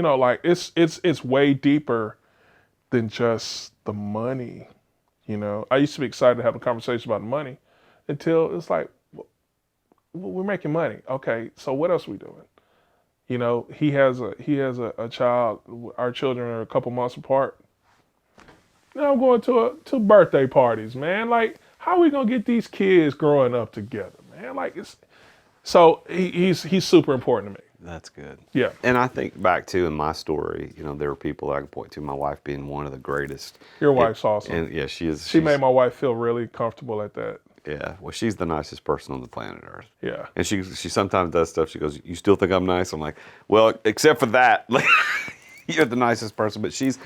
like it's way deeper than just the money. I used to be excited to have a conversation about money until it's like, we're making money. Okay, so what else are we doing? He has a child. Our children are a couple months apart. Now I'm going to birthday parties, man. Like, how are we gonna get these kids growing up together, man? Like, he's super important to me. That's good. Yeah. And I think back to in my story, there are people I can point to, my wife being one of the greatest. Your wife's awesome. And yeah, she is. She made my wife feel really comfortable at that. Yeah, well, she's the nicest person on the planet Earth. Yeah. And she sometimes does stuff. She goes, "You still think I'm nice?" I'm like, "Well, except for that, like, you're the nicest person." But she's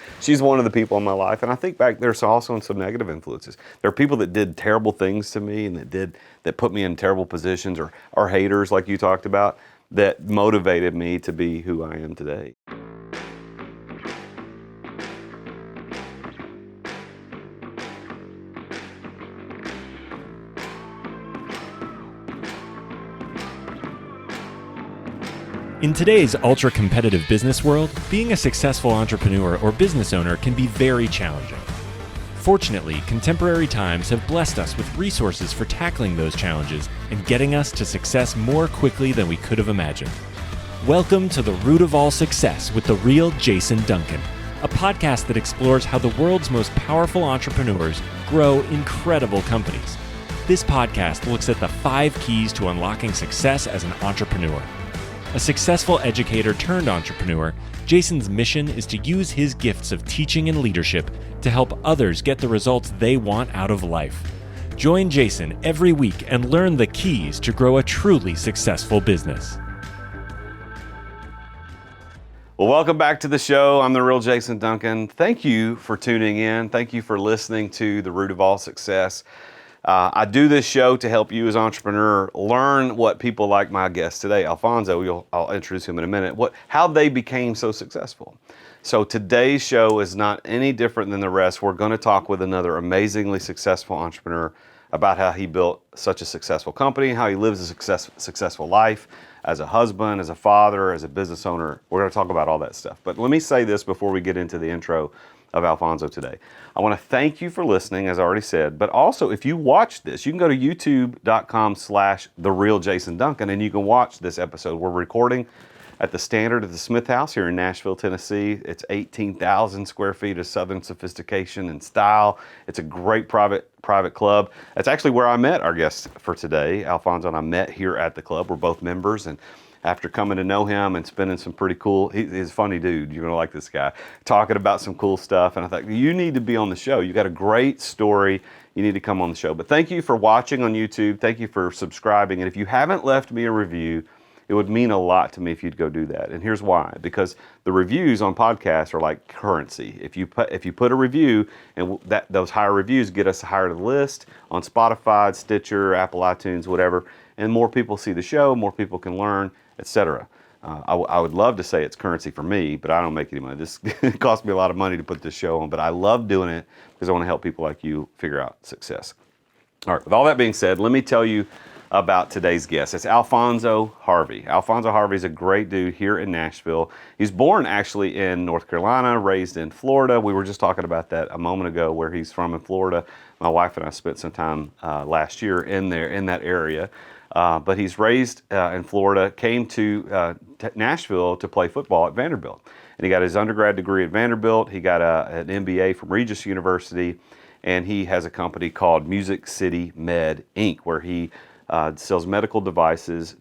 one of the people in my life. And I think back, there's also some negative influences. There are people that did terrible things to me and that put me in terrible positions, or haters like you talked about, that motivated me to be who I am today. In today's ultra-competitive business world, being a successful entrepreneur or business owner can be very challenging. Fortunately, contemporary times have blessed us with resources for tackling those challenges and getting us to success more quickly than we could have imagined. Welcome to The Root of All Success with the real Jason Duncan, a podcast that explores how the world's most powerful entrepreneurs grow incredible companies. This podcast looks at the 5 keys to unlocking success as an entrepreneur. A successful educator turned entrepreneur, Jason's mission is to use his gifts of teaching and leadership to help others get the results they want out of life. Join Jason every week and learn the keys to grow a truly successful business. Well, welcome back to the show. I'm the real Jason Duncan. Thank you for tuning in. Thank you for listening to The Root of All Success. I do this show to help you as an entrepreneur learn what people like my guest today, Alphonso, I'll introduce him in a minute, how they became so successful. So today's show is not any different than the rest. We're going to talk with another amazingly successful entrepreneur about how he built such a successful company, how he lives a successful life as a husband, as a father, as a business owner. We're going to talk about all that stuff. But let me say this before we get into the intro of Alphonso today. I want to thank you for listening, as I already said, but also if you watch this, you can go to youtube.com/TheRealJasonDuncan and you can watch this episode. We're recording at the Standard at the Smith House here in Nashville, Tennessee. It's 18,000 square feet of Southern sophistication and style. It's a great private club. That's actually where I met our guest for today. Alphonso and I met here at the club. We're both members, and after coming to know him and spending some pretty cool, he's a funny dude, you're gonna like this guy, talking about some cool stuff, and I thought, you need to be on the show. You got a great story, you need to come on the show. But thank you for watching on YouTube, thank you for subscribing, and if you haven't left me a review, it would mean a lot to me if you'd go do that. And here's why, because the reviews on podcasts are like currency. If you put a review, and those higher reviews get us higher to the list on Spotify, Stitcher, Apple iTunes, whatever, and more people see the show, more people can learn, etc. I would love to say it's currency for me, but I don't make any money. This it costs me a lot of money to put this show on, but I love doing it because I want to help people like you figure out success. All right, with all that being said, let me tell you about today's guest. It's Alphonso Harvey. Alphonso Harvey is a great dude here in Nashville. He's born actually in North Carolina, raised in Florida. We were just talking about that a moment ago, where he's from in Florida. My wife and I spent some time last year in that area. But he's raised in Florida, came to Nashville to play football at Vanderbilt. And he got his undergrad degree at Vanderbilt. He got an MBA from Regis University. And he has a company called Music City Med, Inc., where he sells medical devices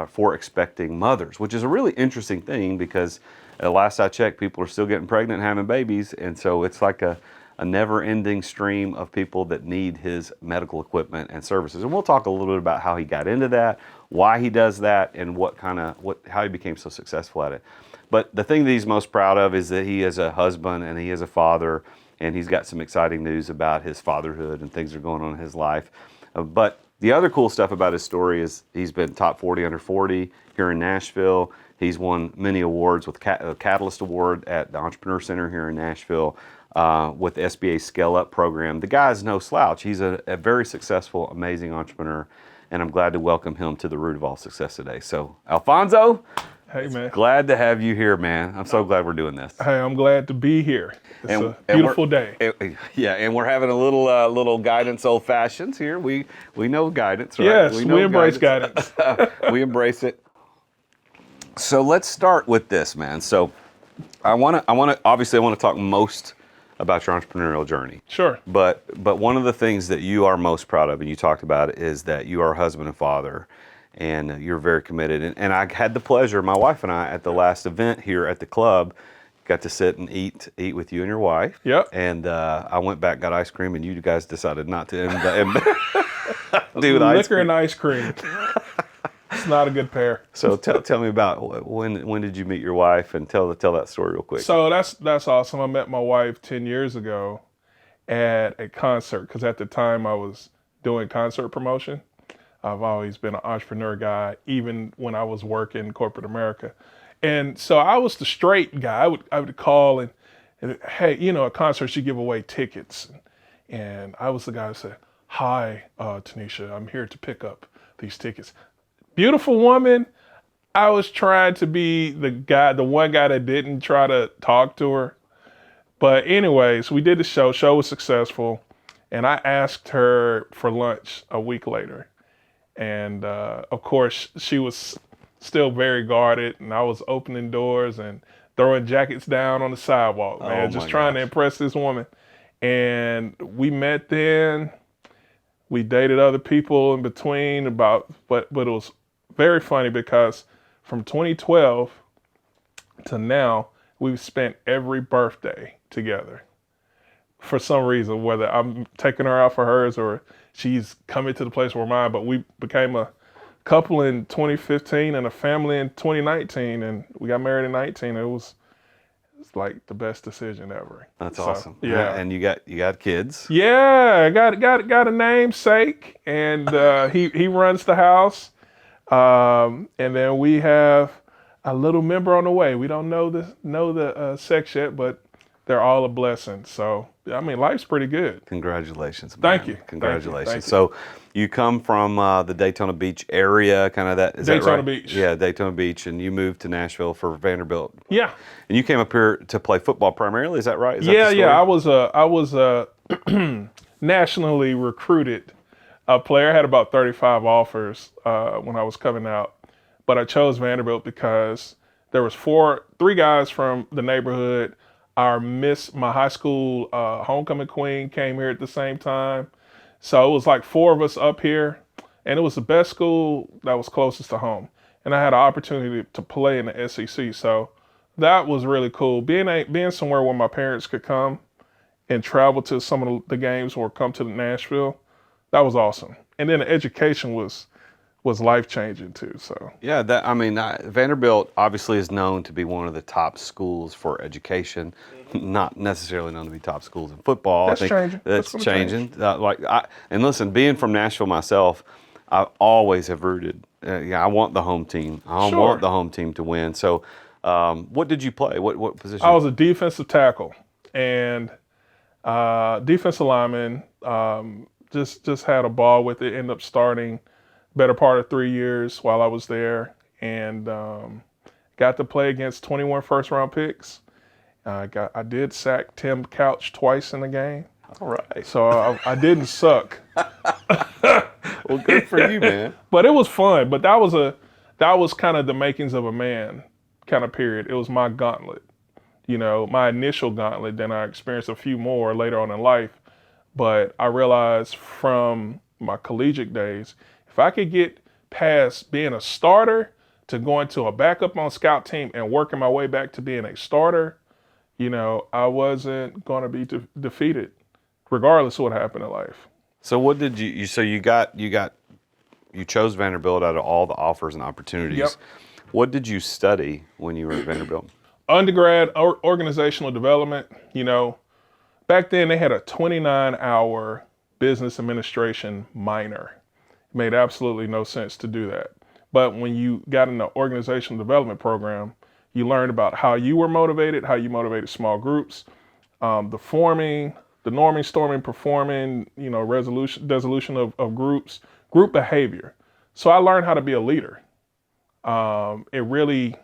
for expecting mothers, which is a really interesting thing because last I checked, people are still getting pregnant and having babies. And so it's like a never-ending stream of people that need his medical equipment and services. And we'll talk a little bit about how he got into that, why he does that, and how he became so successful at it. But the thing that he's most proud of is that he is a husband and he is a father, and he's got some exciting news about his fatherhood and things that are going on in his life. But the other cool stuff about his story is he's been top 40 under 40 here in Nashville. He's won many awards with the Catalyst Award at the Entrepreneur Center here in Nashville. With the SBA Scale Up program. The guy's no slouch. He's a very successful, amazing entrepreneur, and I'm glad to welcome him to the Root of All Success today. So, Alphonso, Hey, man. Glad to have you here, man. I'm so glad we're doing this. Hey, I'm glad to be here. It's a And beautiful day. Yeah, and we're having a little guidance old fashions here. We know guidance, right? Yes, know we embrace guidance. We embrace it. So let's start with this, man. So I want to talk most about your entrepreneurial journey. Sure. But one of the things that you are most proud of, and you talked about it, is that you are a husband and father, and you're very committed. And I had the pleasure, my wife and I, at the last event here at the club, got to sit and eat with you and your wife. Yep. And I went back, got ice cream, and you guys decided not to do liquor and ice cream. It's not a good pair. So tell me about when did you meet your wife, and tell that story real quick. So that's awesome. I met my wife 10 years ago at a concert, because at the time I was doing concert promotion. I've always been an entrepreneur guy, even when I was working in corporate America. And so I was the straight guy. I would call and hey, at concerts you give away tickets. And I was the guy who said, hi, Tanisha, I'm here to pick up these tickets. Beautiful woman. I was trying to be the one guy that didn't try to talk to her. But anyways, we did the show. Show was successful. And I asked her for lunch a week later. And of course, she was still very guarded. And I was opening doors and throwing jackets down on the sidewalk, man, just trying to impress this woman. And we met then. We dated other people in between but it was very funny because from 2012 to now, we've spent every birthday together for some reason, whether I'm taking her out for hers or she's coming to the place where mine. But we became a couple in 2015 and a family in 2019, and we got married in 19. It's like the best decision ever. That's awesome. Yeah. And you got kids. Yeah, got a namesake, and he runs the house. And then we have a little member on the way. We don't know the sex yet, but they're all a blessing. So, I mean, life's pretty good. Congratulations, man. Thank you. Congratulations. Thank you. So you come from the Daytona Beach area, kind of that, is that right? Daytona Beach. Yeah, Daytona Beach, and you moved to Nashville for Vanderbilt. Yeah. And you came up here to play football primarily, is that right? Is that the story? Yeah. I was a nationally recruited player. I had about 35 offers when I was coming out, but I chose Vanderbilt because there was three guys from the neighborhood. My high school homecoming queen came here at the same time. So it was like four of us up here, and it was the best school that was closest to home. And I had an opportunity to play in the SEC. So that was really cool. Being somewhere where my parents could come and travel to some of the games or come to Nashville, that was awesome. And then the education was life-changing too. So yeah, Vanderbilt obviously is known to be one of the top schools for education, not necessarily known to be top schools in football. That's changing. That's changing. And listen, being from Nashville myself, I always have rooted. I want the home team. I want the home team to win. So, what did you play? What position? I was a defensive tackle and defensive lineman. Just had a ball with it. Ended up starting better part of 3 years while I was there, and got to play against 21 first-round picks. I did sack Tim Couch twice in the game. All right. So I didn't suck. Well, good for you, man. But it was fun. But that was kind of the makings of a man kind of period. It was my gauntlet, my initial gauntlet. Then I experienced a few more later on in life. But I realized from my collegiate days, if I could get past being a starter to going to a backup on scout team and working my way back to being a starter, I wasn't going to be defeated, regardless of what happened in life. So what did you chose Vanderbilt out of all the offers and opportunities. Yep. What did you study when you were at Vanderbilt? Undergrad, organizational development. Back then they had a 29-hour business administration minor. It made absolutely no sense to do that. But when you got in the organizational development program, you learned about how you were motivated, how you motivated small groups, the norming, storming, performing, resolution of groups, group behavior. So I learned how to be a leader. It really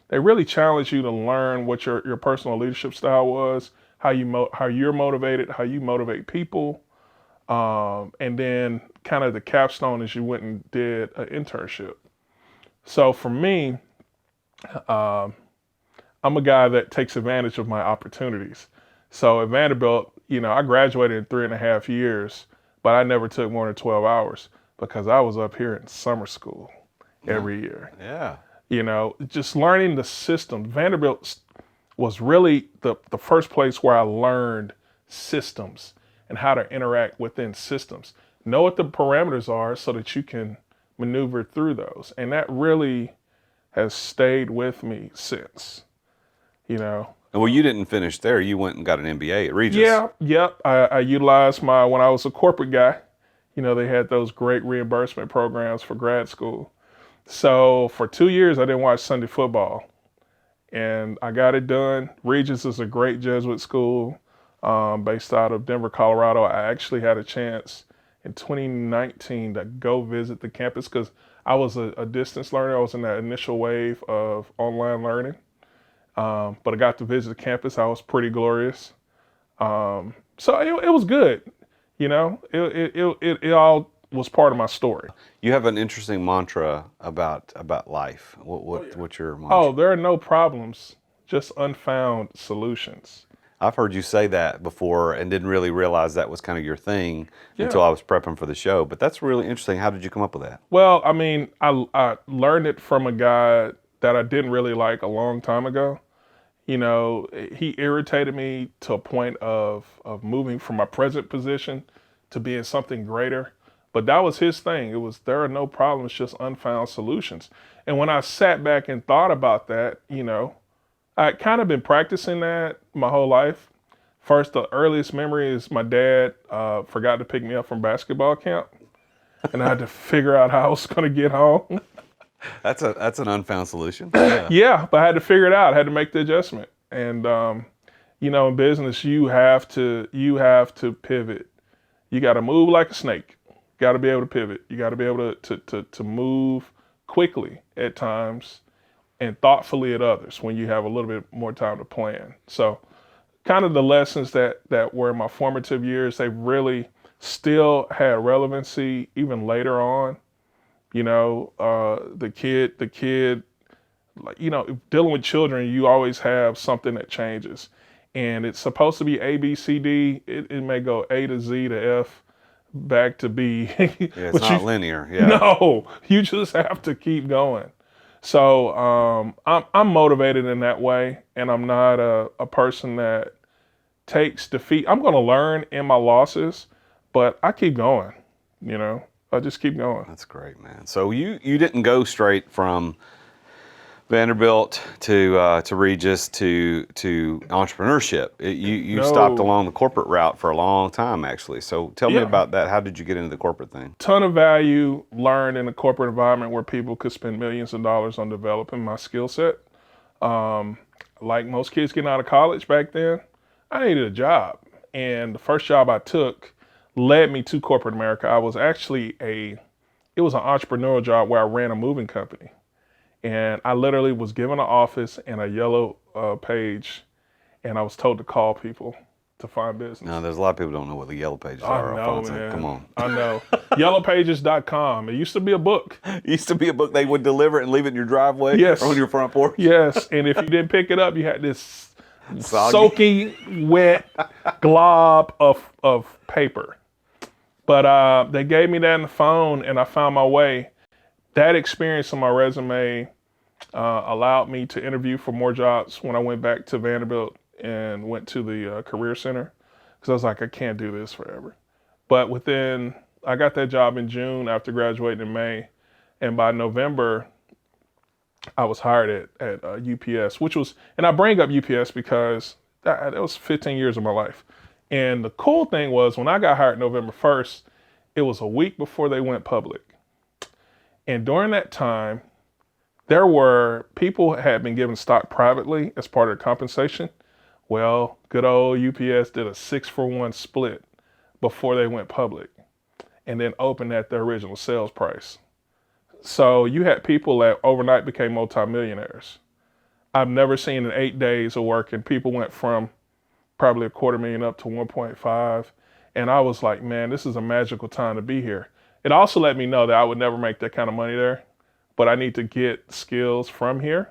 they really challenged you to learn what your personal leadership style was, how you're motivated, how you motivate people, and then kind of the capstone is you went and did an internship. So for me, I'm a guy that takes advantage of my opportunities. So at Vanderbilt, I graduated in 3.5 years, but I never took more than 12 hours because I was up here in summer school every year. Yeah. Just learning the system. Vanderbilt was really the first place where I learned systems and how to interact within systems. Know what the parameters are so that you can maneuver through those. And that really has stayed with me since. Well, you didn't finish there. You went and got an MBA at Regis. Yeah, yep. I utilized when I was a corporate guy, they had those great reimbursement programs for grad school. So for 2 years, I didn't watch Sunday football. And I got it done. Regis is a great Jesuit school based out of Denver, Colorado. I actually had a chance in 2019 to go visit the campus because I was a distance learner. I was in that initial wave of online learning. But I got to visit the campus. I was pretty glorious. So it was good. It all was part of my story. You have an interesting mantra about life. What's your mantra? Oh, there are no problems, just unfound solutions. I've heard you say that before and didn't really realize that was kind of your thing until I was prepping for the show. But that's really interesting. How did you come up with that? Well, I mean, I learned it from a guy that I didn't really like a long time ago. He irritated me to a point of moving from my present position to being something greater. But that was his thing. It was, there are no problems, just unfound solutions. And when I sat back and thought about that, I'd kind of been practicing that my whole life. First, the earliest memory is my dad forgot to pick me up from basketball camp. And I had to figure out how I was going to get home. That's an unfound solution. Yeah, but I had to figure it out. I had to make the adjustment. And in business, you have to pivot. You got to move like a snake. You got to be able to pivot. You got to be able to move quickly at times and thoughtfully at others when you have a little bit more time to plan. So kind of the lessons that were in my formative years, they really still had relevancy even later on. The kid, like, dealing with children, you always have something that changes. And it's supposed to be A, B, C, D. It may go A to Z to F, back to B. Yeah, it's not linear. Yeah. No, you just have to keep going. So I'm motivated in that way, and I'm not a person that takes defeat. I'm going to learn in my losses, but I keep going. I just keep going. That's great, man. So you didn't go straight from Vanderbilt to Regis to entrepreneurship. You stopped along the corporate route for a long time, actually. So tell me about that. How did you get into the corporate thing? Ton of value learned in a corporate environment where people could spend millions of dollars on developing my skill set. Like most kids getting out of college back then, I needed a job. And the first job I took led me to corporate America. I was actually it was an entrepreneurial job where I ran a moving company. And I literally was given an office and a yellow page, and I was told to call people to find business. Now, there's a lot of people who don't know what the yellow pages are, Alphonso. Man. Come on. I know. Yellowpages.com. It used to be a book. It used to be a book. They would deliver it and leave it in your driveway or on your front porch. Yes, and if you didn't pick it up, you had this soaking wet glob of paper. But they gave me that in the phone, and I found my way. That experience on my resume allowed me to interview for more jobs when I went back to Vanderbilt and went to the Career Center, because I was like, I can't do this forever. But I got that job in June after graduating in May, and by November, I was hired at UPS, and I bring up UPS because that was 15 years of my life. And the cool thing was when I got hired November 1st, it was a week before they went public. And during that time, there were people had been given stock privately as part of their compensation. Well, good old UPS did a 6-for-1 split before they went public and then opened at their original sales price. So you had people that overnight became multimillionaires. I've never seen in 8 days of work, and people went from probably $250,000 up to 1.5. And I was like, man, this is a magical time to be here. It also let me know that I would never make that kind of money there, but I need to get skills from here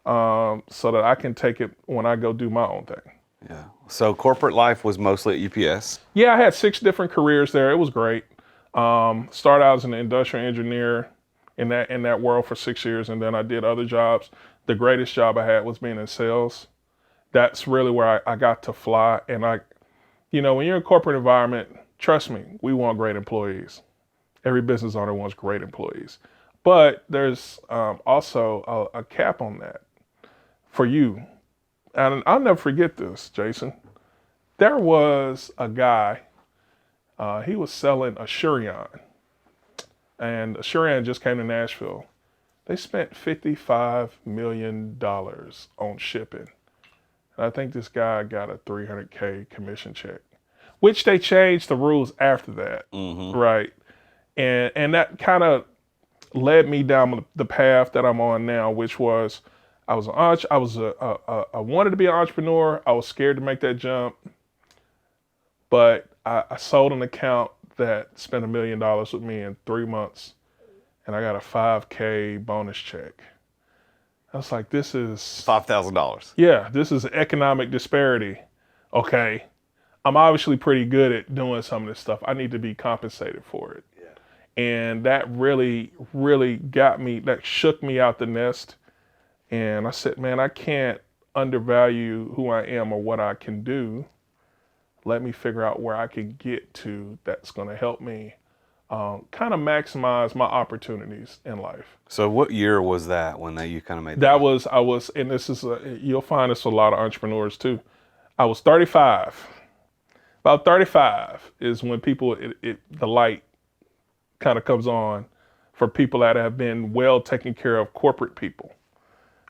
so that I can take it when I go do my own thing. Yeah. So corporate life was mostly at UPS. Yeah, I had 6 different careers there. It was great. Started out as an industrial engineer in that world for 6 years, and then I did other jobs. The greatest job I had was being in sales. That's really where I got to fly. And when you're in a corporate environment, trust me, we want great employees. Every business owner wants great employees. But there's also a cap on that for you. And I'll never forget this, Jason. There was a guy, he was selling Assurion. And Assurion just came to Nashville. They spent $55 million on shipping. And I think this guy got a $300K commission check, which they changed the rules after that, right? And that kind of led me down the path that I'm on now, which was I wanted to be an entrepreneur. I was scared to make that jump, but I sold an account that spent $1 million with me in 3 months, and I got a $5K bonus check. I was like, this is $5,000. Yeah, this is economic disparity. Okay, I'm obviously pretty good at doing some of this stuff. I need to be compensated for it. Yeah. And that really, really that shook me out the nest. And I said, man, I can't undervalue who I am or what I can do. Let me figure out where I can get to that's going to help me kind of maximize my opportunities in life. So what year was that when you kind of made that? And this is, you'll find this with a lot of entrepreneurs too. I was 35. About 35 is when the light kind of comes on for people that have been well taken care of, corporate people,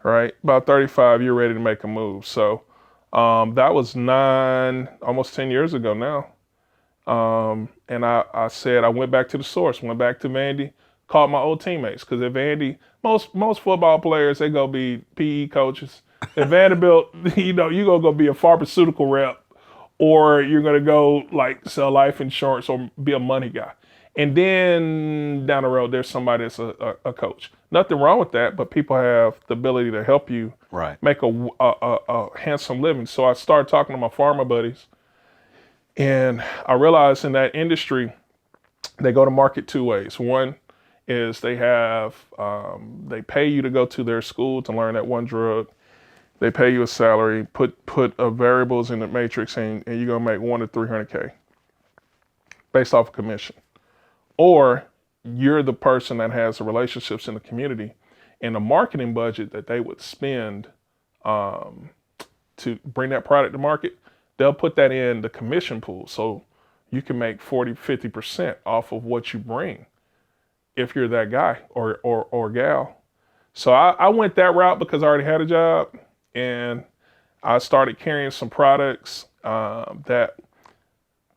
right? About 35, you're ready to make a move. So that was almost 10 years ago now. And I said, I went back to the source, went back to Vandy, called my old teammates. Because at Vandy, most football players, they go be PE coaches. At Vanderbilt, you're going to go be a pharmaceutical rep, or you're going to go sell life insurance or be a money guy. And then down the road, there's somebody that's a coach. Nothing wrong with that, but people have the ability to help you make a handsome living. So I started talking to my pharma buddies. And I realized in that industry, they go to market 2 ways. One is they pay you to go to their school to learn that one drug. They pay you a salary, put variables in the matrix, and you're going to make $100,000 to $300K based off of commission. Or you're the person that has the relationships in the community and the marketing budget that they would spend to bring that product to market. They'll put that in the commission pool. So you can make 40, 50% off of what you bring if you're that guy or gal. So I went that route because I already had a job, and I started carrying some products that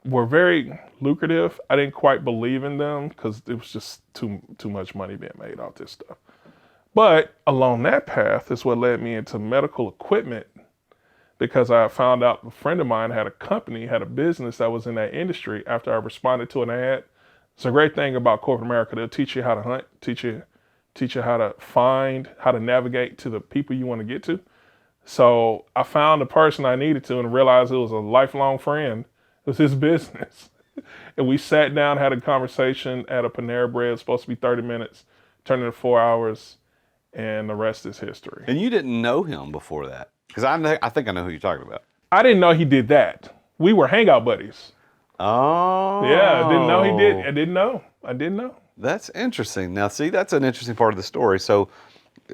were very lucrative. I didn't quite believe in them because it was just too much money being made off this stuff. But along that path is what led me into medical equipment, because I found out a friend of mine had a business that was in that industry after I responded to an ad. It's a great thing about corporate America. They'll teach you how to hunt, teach you how to find, how to navigate to the people you want to get to. So I found the person I needed to and realized it was a lifelong friend. It was his business. And we sat down, had a conversation at a Panera Bread. It was supposed to be 30 minutes, turned into 4 hours, and the rest is history. And you didn't know him before that? Because I think I know who you're talking about. I didn't know he did that. We were hangout buddies. Oh. Yeah, I didn't know he did. I didn't know. That's interesting. Now, see, that's an interesting part of the story. So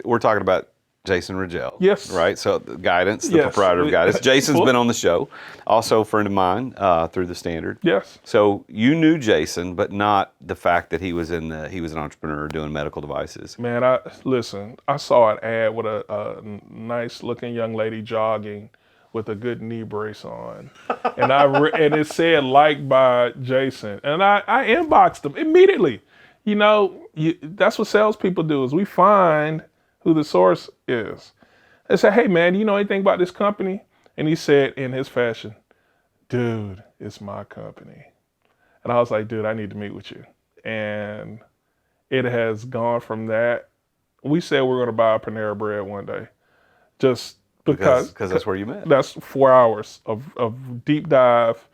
we're talking about Jason Rigel. Yes. Right? So Guidance, the proprietor of Guidance. Jason's been on the show. Also a friend of mine through the Standard. Yes. So you knew Jason, but not the fact that he was an entrepreneur doing medical devices. Man, I saw an ad with a nice looking young lady jogging with a good knee brace on. And and it said liked by Jason. And I inboxed him immediately. That's what salespeople do, is we find who the source is. I said, hey man, do you know anything about this company? And he said in his fashion, dude, it's my company. And I was like, dude, I need to meet with you. And it has gone from that. We said we're going to buy a Panera Bread one day, just because that's where you met. that's 4 hours of deep dive,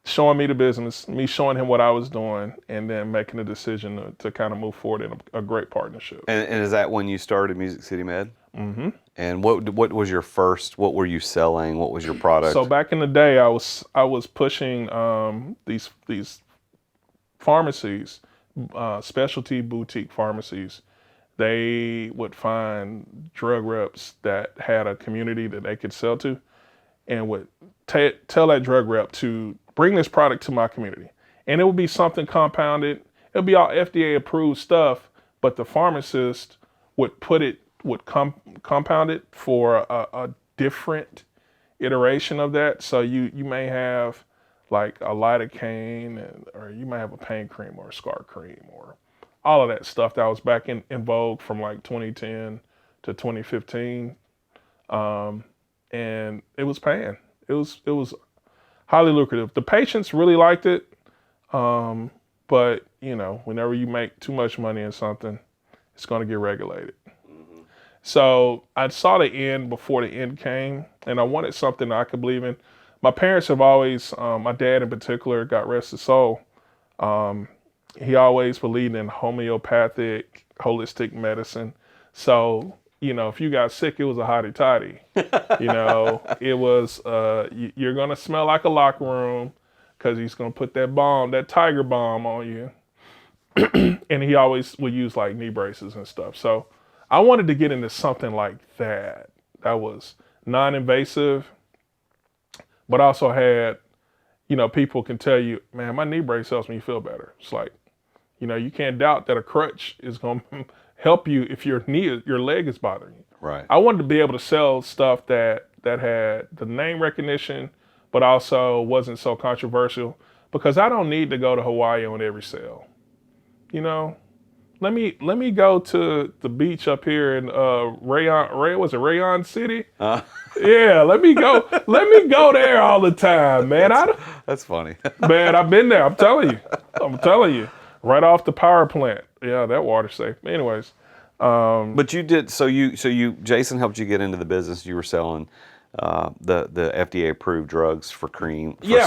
showing me the business, me showing him what I was doing, and then making a decision to kind of move forward in a great partnership. And is that when you started Music City Med? Mm-hmm. And what was your first? What were you selling? What was your product? So back in the day, I was pushing these pharmacies, specialty boutique pharmacies. They would find drug reps that had a community that they could sell to, and would tell that drug rep to bring this product to my community. And it would be something compounded. It would be all FDA approved stuff, but the pharmacist would compound it for a different iteration of that. So you may have like a lidocaine, or you might have a pain cream or a scar cream, or all of that stuff that was back in vogue from like 2010 to 2015. And it was paying. It was highly lucrative. The patients really liked it. But whenever you make too much money in something, it's going to get regulated. Mm-hmm. So I saw the end before the end came, and I wanted something that I could believe in. My parents have always, my dad in particular, God rest his soul, he always believed in homeopathic, holistic medicine. So, if you got sick, it was a hottie toddy. It was, you're going to smell like a locker room because he's going to put that tiger balm on you. And he always would use like knee braces and stuff. So I wanted to get into something like that was non-invasive, but also had, people can tell you, man, my knee brace helps me feel better. It's like, you can't doubt that a crutch is going to help you if your leg is bothering you. Right. I wanted to be able to sell stuff that had the name recognition, but also wasn't so controversial, because I don't need to go to Hawaii on every sale. Let me go to the beach up here in Rayon City? Yeah, let me go there all the time, man. That's funny. Man, I've been there. I'm telling you. Right off the power plant. Yeah, that water's safe. Anyways. But you did, Jason helped you get into the business. You were selling the FDA approved drugs for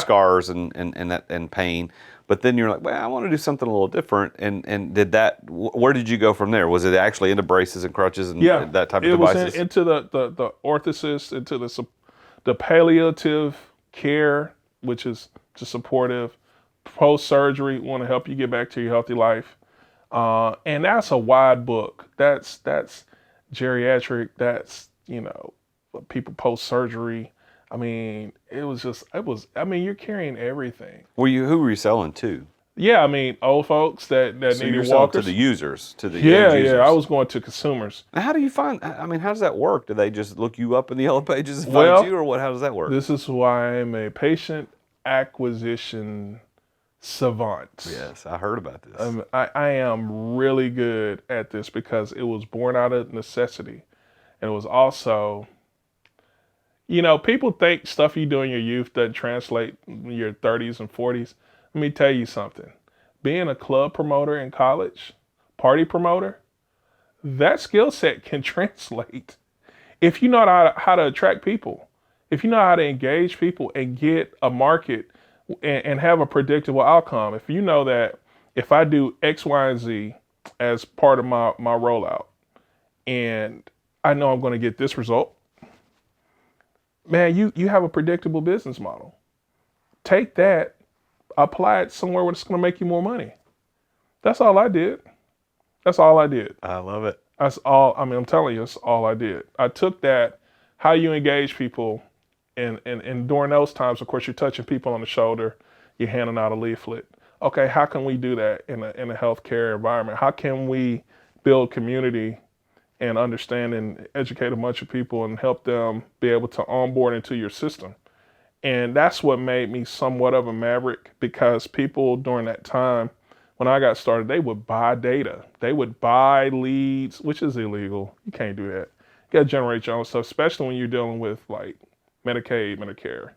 scars and pain. But then you're like, well, I want to do something a little different. And where did you go from there? Was it actually into braces and crutches and that type of devices? It was into the orthosist, into the palliative care, which is just supportive. Post-surgery, want to help you get back to your healthy life. And that's a wide book. That's geriatric. That's, people post-surgery. I mean, you're carrying everything. Who were you selling to? Yeah, old folks that needed walkers. To the users, to the end users. Yeah, I was going to consumers. Now, how do you find, how does that work? Do they just look you up in the yellow pages and find you, or what? How does that work? This is why I'm a patient acquisition savant. Yes, I heard about this. I am really good at this because it was born out of necessity. And it was also, people think stuff you do in your youth doesn't translate in your 30s and 40s. Let me tell you something. Being a club promoter in college, party promoter, that skill set can translate. If you know how to attract people, if you know how to engage people and get a market and have a predictable outcome. If you know that if I do X, Y, and Z as part of my rollout, and I know I'm going to get this result, man, you have a predictable business model. Take that, apply it somewhere where it's going to make you more money. That's all I did. I love it. That's all. I'm telling you, that's all I did. I took that, how you engage people. And during those times, of course, you're touching people on the shoulder, you're handing out a leaflet. Okay, how can we do that in a healthcare environment? How can we build community and understand and educate a bunch of people and help them be able to onboard into your system? And that's what made me somewhat of a maverick, because people during that time, when I got started, they would buy data. They would buy leads, which is illegal. You can't do that. You got to generate your own stuff, especially when you're dealing with like Medicaid, Medicare.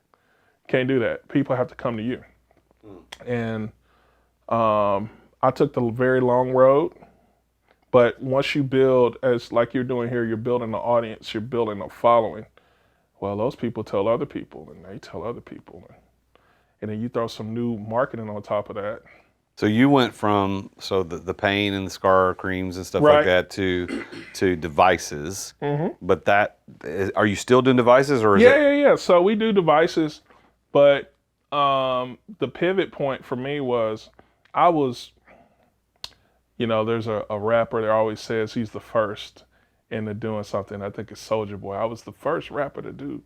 Can't do that. People have to come to you. And I took the very long road. But once you build, as like you're doing here, you're building an audience, you're building a following. Well, those people tell other people, and they tell other people. And then you throw some new marketing on top of that. So you went from the pain and the scar creams and stuff Right. like that to devices. But are you still doing devices, or is Yeah. So we do devices, but the pivot point for me was I was, there's a rapper that always says he's the first into doing something. I think it's Soulja Boy. I was the first rapper to do.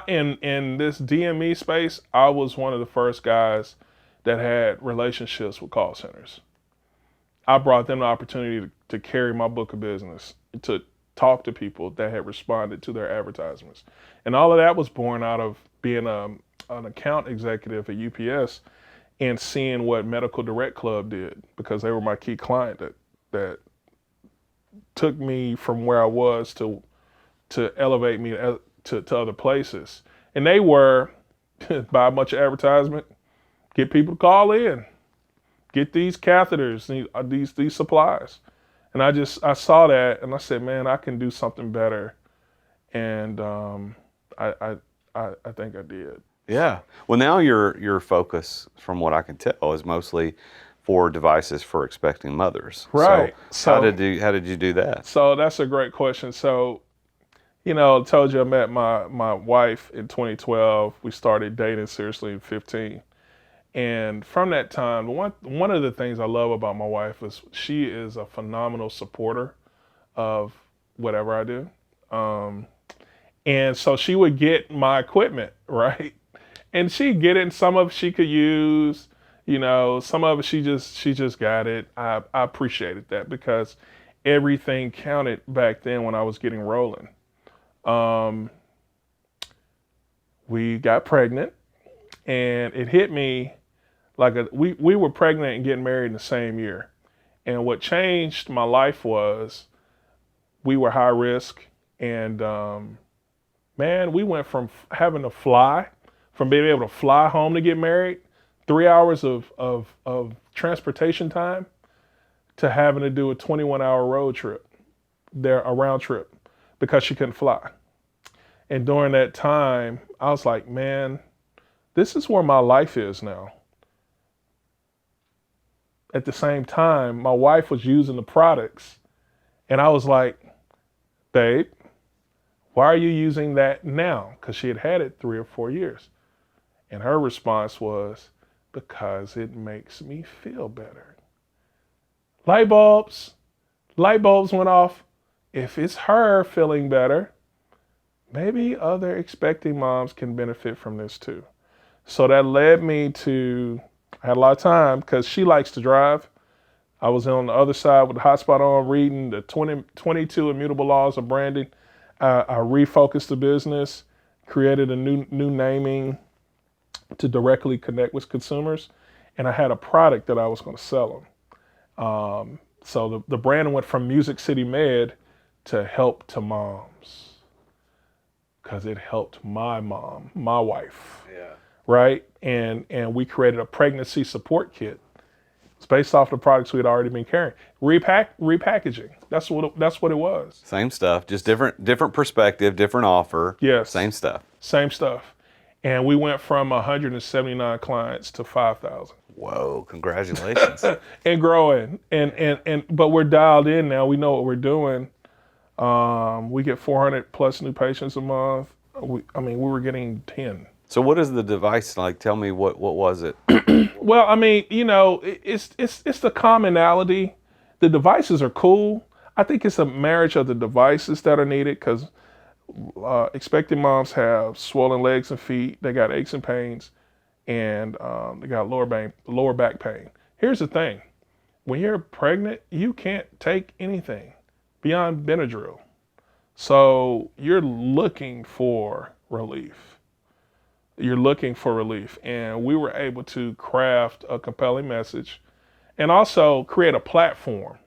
In this DME space, I was one of the first guys that had relationships with call centers. I brought them the opportunity to carry my book of business, to talk to people that had responded to their advertisements. And all of that was born out of being an account executive at UPS and seeing what Medical Direct Club did, because they were my key client that took me from where I was to elevate me to other places. And they were buy a bunch of advertisement, get people to call in, get these catheters, these supplies. And I saw that and I said, man, I can do something better. And I think I did. Yeah. Well, now your focus, from what I can tell, is mostly for devices for expecting mothers. Right. So how did you do that? So that's a great question. So, I told you I met my wife in 2012. We started dating seriously in 15. And from that time, one of the things I love about my wife is she is a phenomenal supporter of whatever I do. And so she would get my equipment, right? And she'd get it, and some of it she could use, some of it she just got it. I appreciated that because everything counted back then when I was getting rolling. We got pregnant, and it hit me like we were pregnant and getting married in the same year. And what changed my life was we were high risk, and man, we went from having to fly, from being able to fly home to get married, 3 hours of transportation time, to having to do a 21-hour road trip, a round trip, because she couldn't fly. And during that time, I was like, man, this is where my life is now. At the same time, my wife was using the products, and I was like, babe, why are you using that now? Because she had it 3 or 4 years. And her response was, because it makes me feel better. Light bulbs went off. If it's her feeling better, maybe other expecting moms can benefit from this too. So that led me to, I had a lot of time because she likes to drive. I was on the other side with the hotspot on, reading the 22 immutable laws of branding. I refocused the business, created a new naming to directly connect with consumers, and I had a product that I was going to sell them. So the brand went from Music City Med to Help to Moms, because it helped my mom, my wife. Yeah. Right? And we created a pregnancy support kit. It's based off the products we had already been carrying. Repackaging. That's what it was. Same stuff, just different perspective, different offer. Yes. Same stuff. Same stuff. And we went from 179 clients to 5,000. Whoa, congratulations. And growing. But we're dialed in now. We know what we're doing. We get 400 plus new patients a month. We were getting 10. So what is the device like? Tell me, what was it? Well, it's the commonality. The devices are cool. I think it's a marriage of the devices that are needed, because expecting moms have swollen legs and feet. They got aches and pains, and they got lower back pain. Here's the thing. When you're pregnant, you can't take anything beyond Benadryl. So you're looking for relief. And we were able to craft a compelling message and also create a platform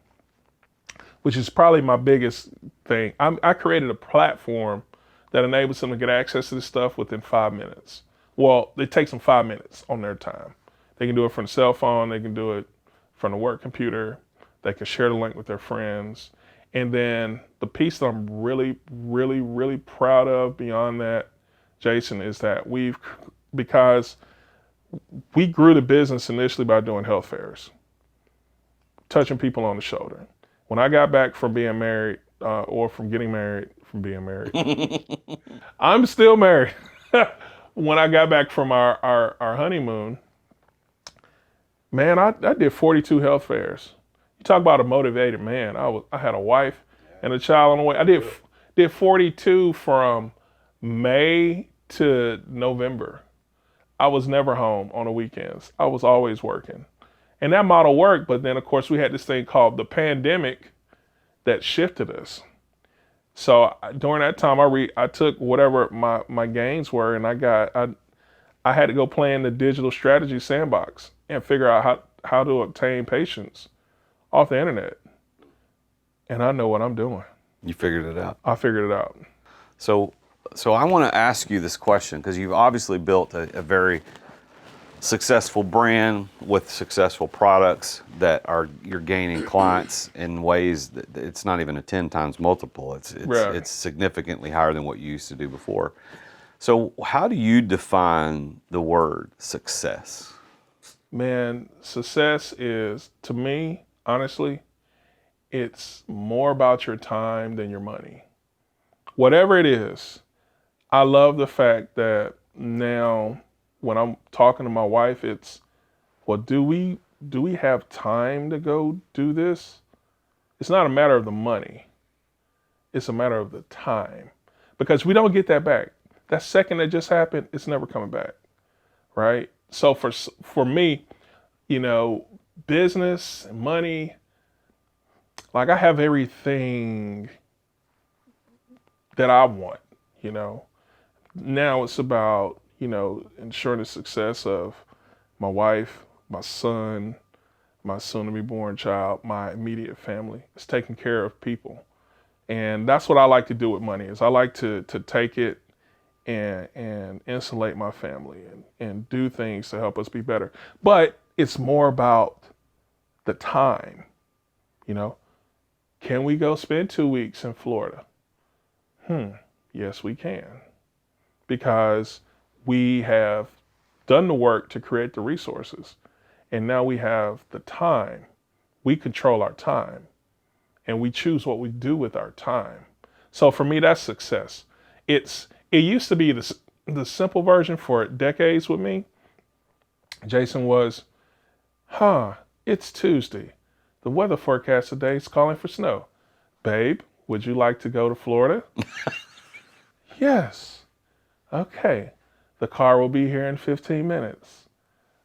which is probably my biggest thing. I created a platform that enables them to get access to this stuff within 5 minutes. Well, it takes them 5 minutes on their time. They can do it from the cell phone. They can do it from the work computer. They can share the link with their friends. And then the piece that I'm really, really, really proud of beyond that, Jason, is that because we grew the business initially by doing health fairs, touching people on the shoulder. When I got back from being married, or from getting married, from being married, I'm still married. When I got back from our honeymoon, man, I did 42 health fairs. You talk about a motivated man. I had a wife and a child on the way. I did 42 from May to November. I was never home on the weekends. I was always working. And that model worked, but then of course we had this thing called the pandemic that shifted us. So during that time, I took whatever my gains were, and I had to go play in the digital strategy sandbox and figure out how to obtain patients off the internet. And I know what I'm doing. You figured it out. I figured it out. So I want to ask you this question, because you've obviously built a very successful brand with successful products that you're gaining clients in ways that it's not even a 10 times multiple. It's significantly higher than what you used to do before. So how do you define the word success? Man, success is, to me, honestly, it's more about your time than your money. Whatever it is, I love the fact that now when I'm talking to my wife, it's, well, do we have time to go do this? It's not a matter of the money. It's a matter of the time, because we don't get that back. That second that just happened, it's never coming back, right? So for me, business and money, like I have everything that I want, Now it's about, ensuring the success of my wife, my son, my soon-to-be-born child, my immediate family. It's taking care of people. And that's what I like to do with money, is I like to take it and insulate my family and do things to help us be better. But it's more about the time, Can we go spend 2 weeks in Florida? Yes, we can. Because we have done the work to create the resources, and now we have the time. We control our time, and we choose what we do with our time. So for me, that's success. It used to be the simple version for decades with me, Jason, was, it's Tuesday. The weather forecast today is calling for snow. Babe, would you like to go to Florida? Yes. Okay. The car will be here in 15 minutes.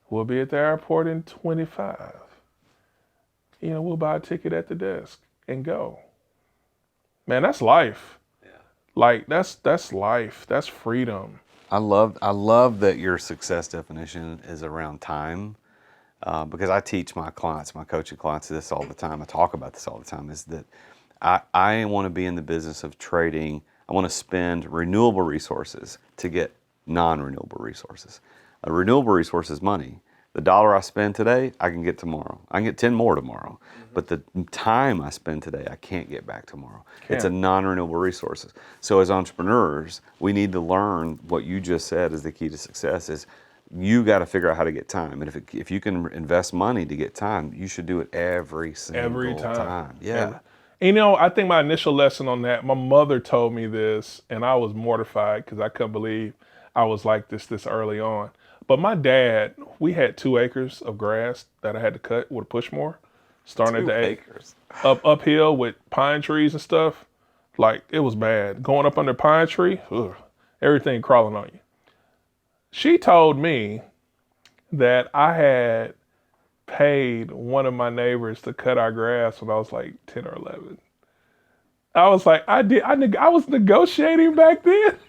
We'll be at the airport in 25. We'll buy a ticket at the desk and go. Man, that's life. Yeah. Like that's life. That's freedom. I love that your success definition is around time, because I teach my clients, my coaching clients, this all the time. I talk about this all the time. Is that I want to be in the business of trading. I want to spend renewable resources to get non-renewable resources. A renewable resource is money. The dollar I spend today, I can get tomorrow. I can get 10 more tomorrow. Mm-hmm. But the time I spend today, I can't get back tomorrow. It's a non-renewable resource. So as entrepreneurs, we need to learn what you just said is the key to success is you got to figure out how to get time. And if you can invest money to get time, you should do it every single time. Yeah. And, I think my initial lesson on that, my mother told me this, and I was mortified because I couldn't believe I was like this early on. But my dad, we had 2 acres of grass that I had to cut with a push mower, starting at the acres uphill with pine trees and stuff. Like, it was bad. Going up under a pine tree, everything crawling on you. She told me that I had paid one of my neighbors to cut our grass when I was like 10 or 11. I was like, I was negotiating back then.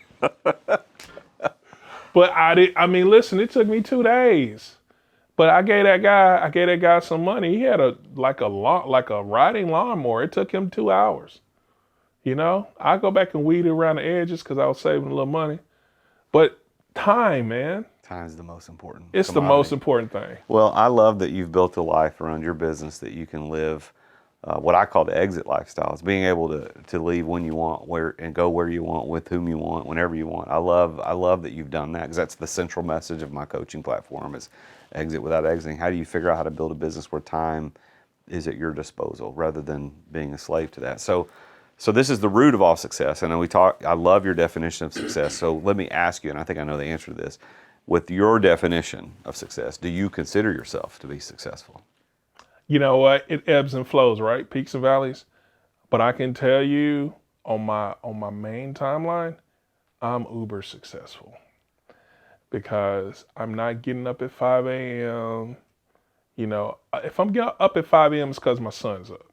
But listen, it took me 2 days. But I gave that guy some money. He had a riding lawnmower. It took him 2 hours. I go back and weed it around the edges because I was saving a little money. But time, man. Time is the most important. It's the commodity. most important thing. Well, I love that you've built a life around your business that you can live what I call the exit lifestyle. It's being able to leave when you want, and go where you want, with whom you want, whenever you want. I love that you've done that, because that's the central message of my coaching platform is exit without exiting. How do you figure out how to build a business where time is at your disposal rather than being a slave to that? So this is the root of all success. And I love your definition of success. So let me ask you, and I think I know the answer to this. With your definition of success, do you consider yourself to be successful? You know what? It ebbs and flows, right? Peaks and valleys. But I can tell you on my main timeline, I'm uber successful because I'm not getting up at 5 a.m. If I'm getting up at 5 a.m., it's because my son's up,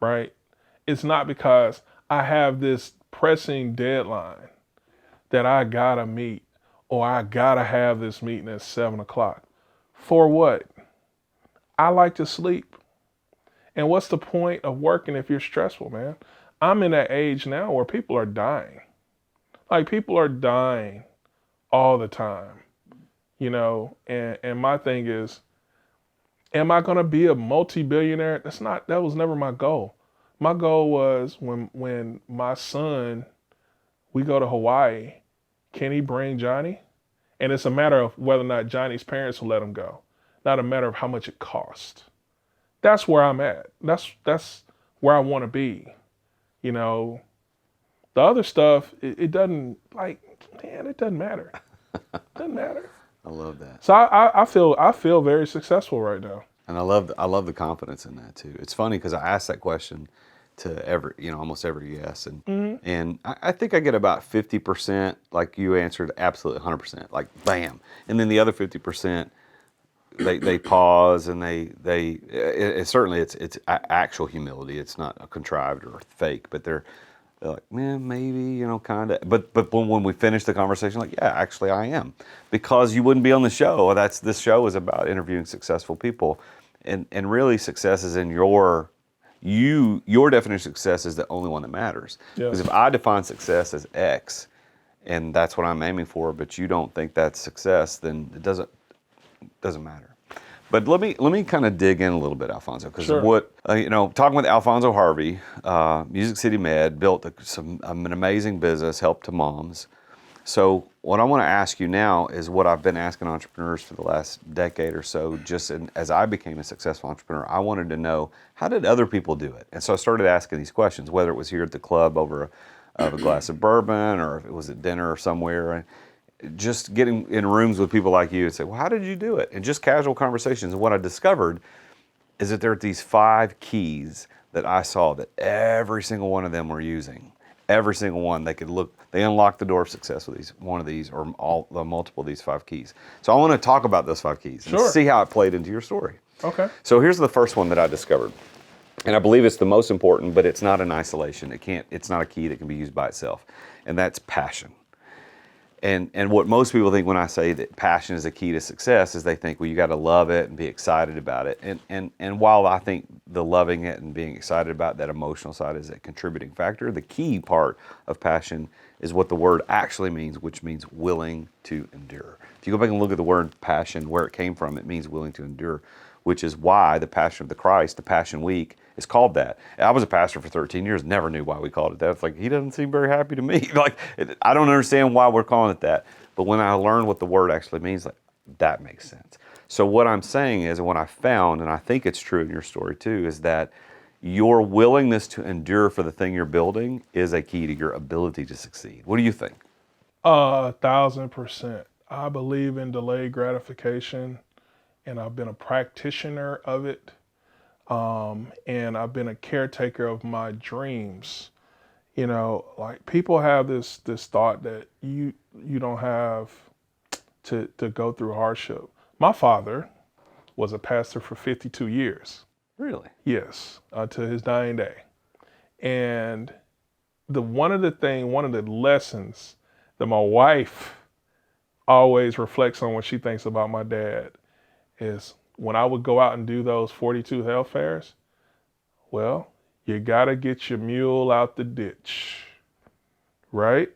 right? It's not because I have this pressing deadline that I gotta meet, or I gotta have this meeting at 7 o'clock. For what? I like to sleep. And what's the point of working if you're stressful, man? I'm in that age now where people are dying. Like, people are dying all the time, and my thing is, am I gonna be a multi-billionaire? That was never my goal. My goal was when my son, we go to Hawaii, can he bring Johnny? And it's a matter of whether or not Johnny's parents will let him go, not a matter of how much it costs. That's where I'm at. That's where I want to be. The other stuff, it doesn't, it doesn't matter. It doesn't matter. I love that. So I feel very successful right now. And I love the confidence in that too. It's funny because I ask that question to almost every guest, and I think I get about 50%, like you answered, absolutely 100%, like bam, and then the other 50%. They pause and certainly it's actual humility. It's not contrived or fake, but they're like, man, maybe, kind of. But when we finish the conversation, like, yeah, actually I am, because you wouldn't be on the show. This show is about interviewing successful people, and really success is in your definition of success is the only one that matters. Because if I define success as X, and that's what I'm aiming for, but you don't think that's success, then it doesn't matter. But let me kind of dig in a little bit, Alphonso, because talking with Alphonso Harvey, Music City Med, built an amazing business, help to moms. So what I want to ask you now is what I've been asking entrepreneurs for the last decade or so. As I became a successful entrepreneur, I wanted to know, how did other people do it? And so I started asking these questions, whether it was here at the club over a glass of bourbon, or if it was at dinner or somewhere. Just getting in rooms with people like you and say, well, how did you do it? And just casual conversations. And what I discovered is that there are these 5 keys that I saw that every single one of them were using. Every single one, they unlocked the door of success with one of these, or the multiple of these 5 keys. So I want to talk about those 5 keys and see how it played into your story. Okay. So here's the first one that I discovered. And I believe it's the most important, but it's not in isolation. It's not a key that can be used by itself. And that's passion. And what most people think when I say that passion is a key to success is they think, well, you got to love it and be excited about it. And while I think the loving it and being excited about that emotional side is a contributing factor, the key part of passion is what the word actually means, which means willing to endure. If you go back and look at the word passion, where it came from, it means willing to endure, which is why the Passion of the Christ, the Passion Week, is called that. I was a pastor for 13 years, never knew why we called it that. It's like, he doesn't seem very happy to me. I don't understand why we're calling it that. But when I learned what the word actually means, that makes sense. So what I'm saying is, and what I found, and I think it's true in your story too, is that your willingness to endure for the thing you're building is a key to your ability to succeed. What do you think? 1,000%. I believe in delayed gratification, and I've been a practitioner of it. And I've been a caretaker of my dreams. People have this thought that you don't have to go through hardship. My father was a pastor for 52 years. Really? Yes, to his dying day. And one of the lessons that my wife always reflects on when she thinks about my dad is when I would go out and do those 42 health fairs, well, you got to get your mule out the ditch, right?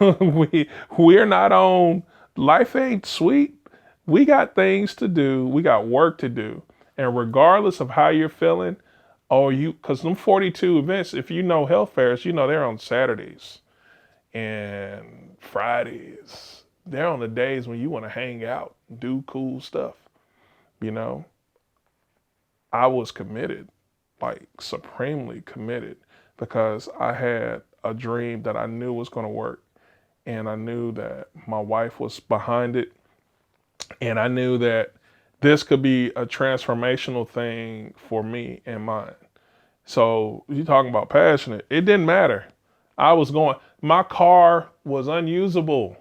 We're not on, life ain't sweet. We got things to do. We got work to do. And regardless of how you're feeling, because them 42 events, if you know health fairs, you know they're on Saturdays and Fridays. They're on the days when you want to hang out, do cool stuff. You know, I was committed, like supremely committed, because I had a dream that I knew was going to work. And I knew that my wife was behind it. And I knew that this could be a transformational thing for me and mine. So you talking about passionate, it didn't matter. My car was unusable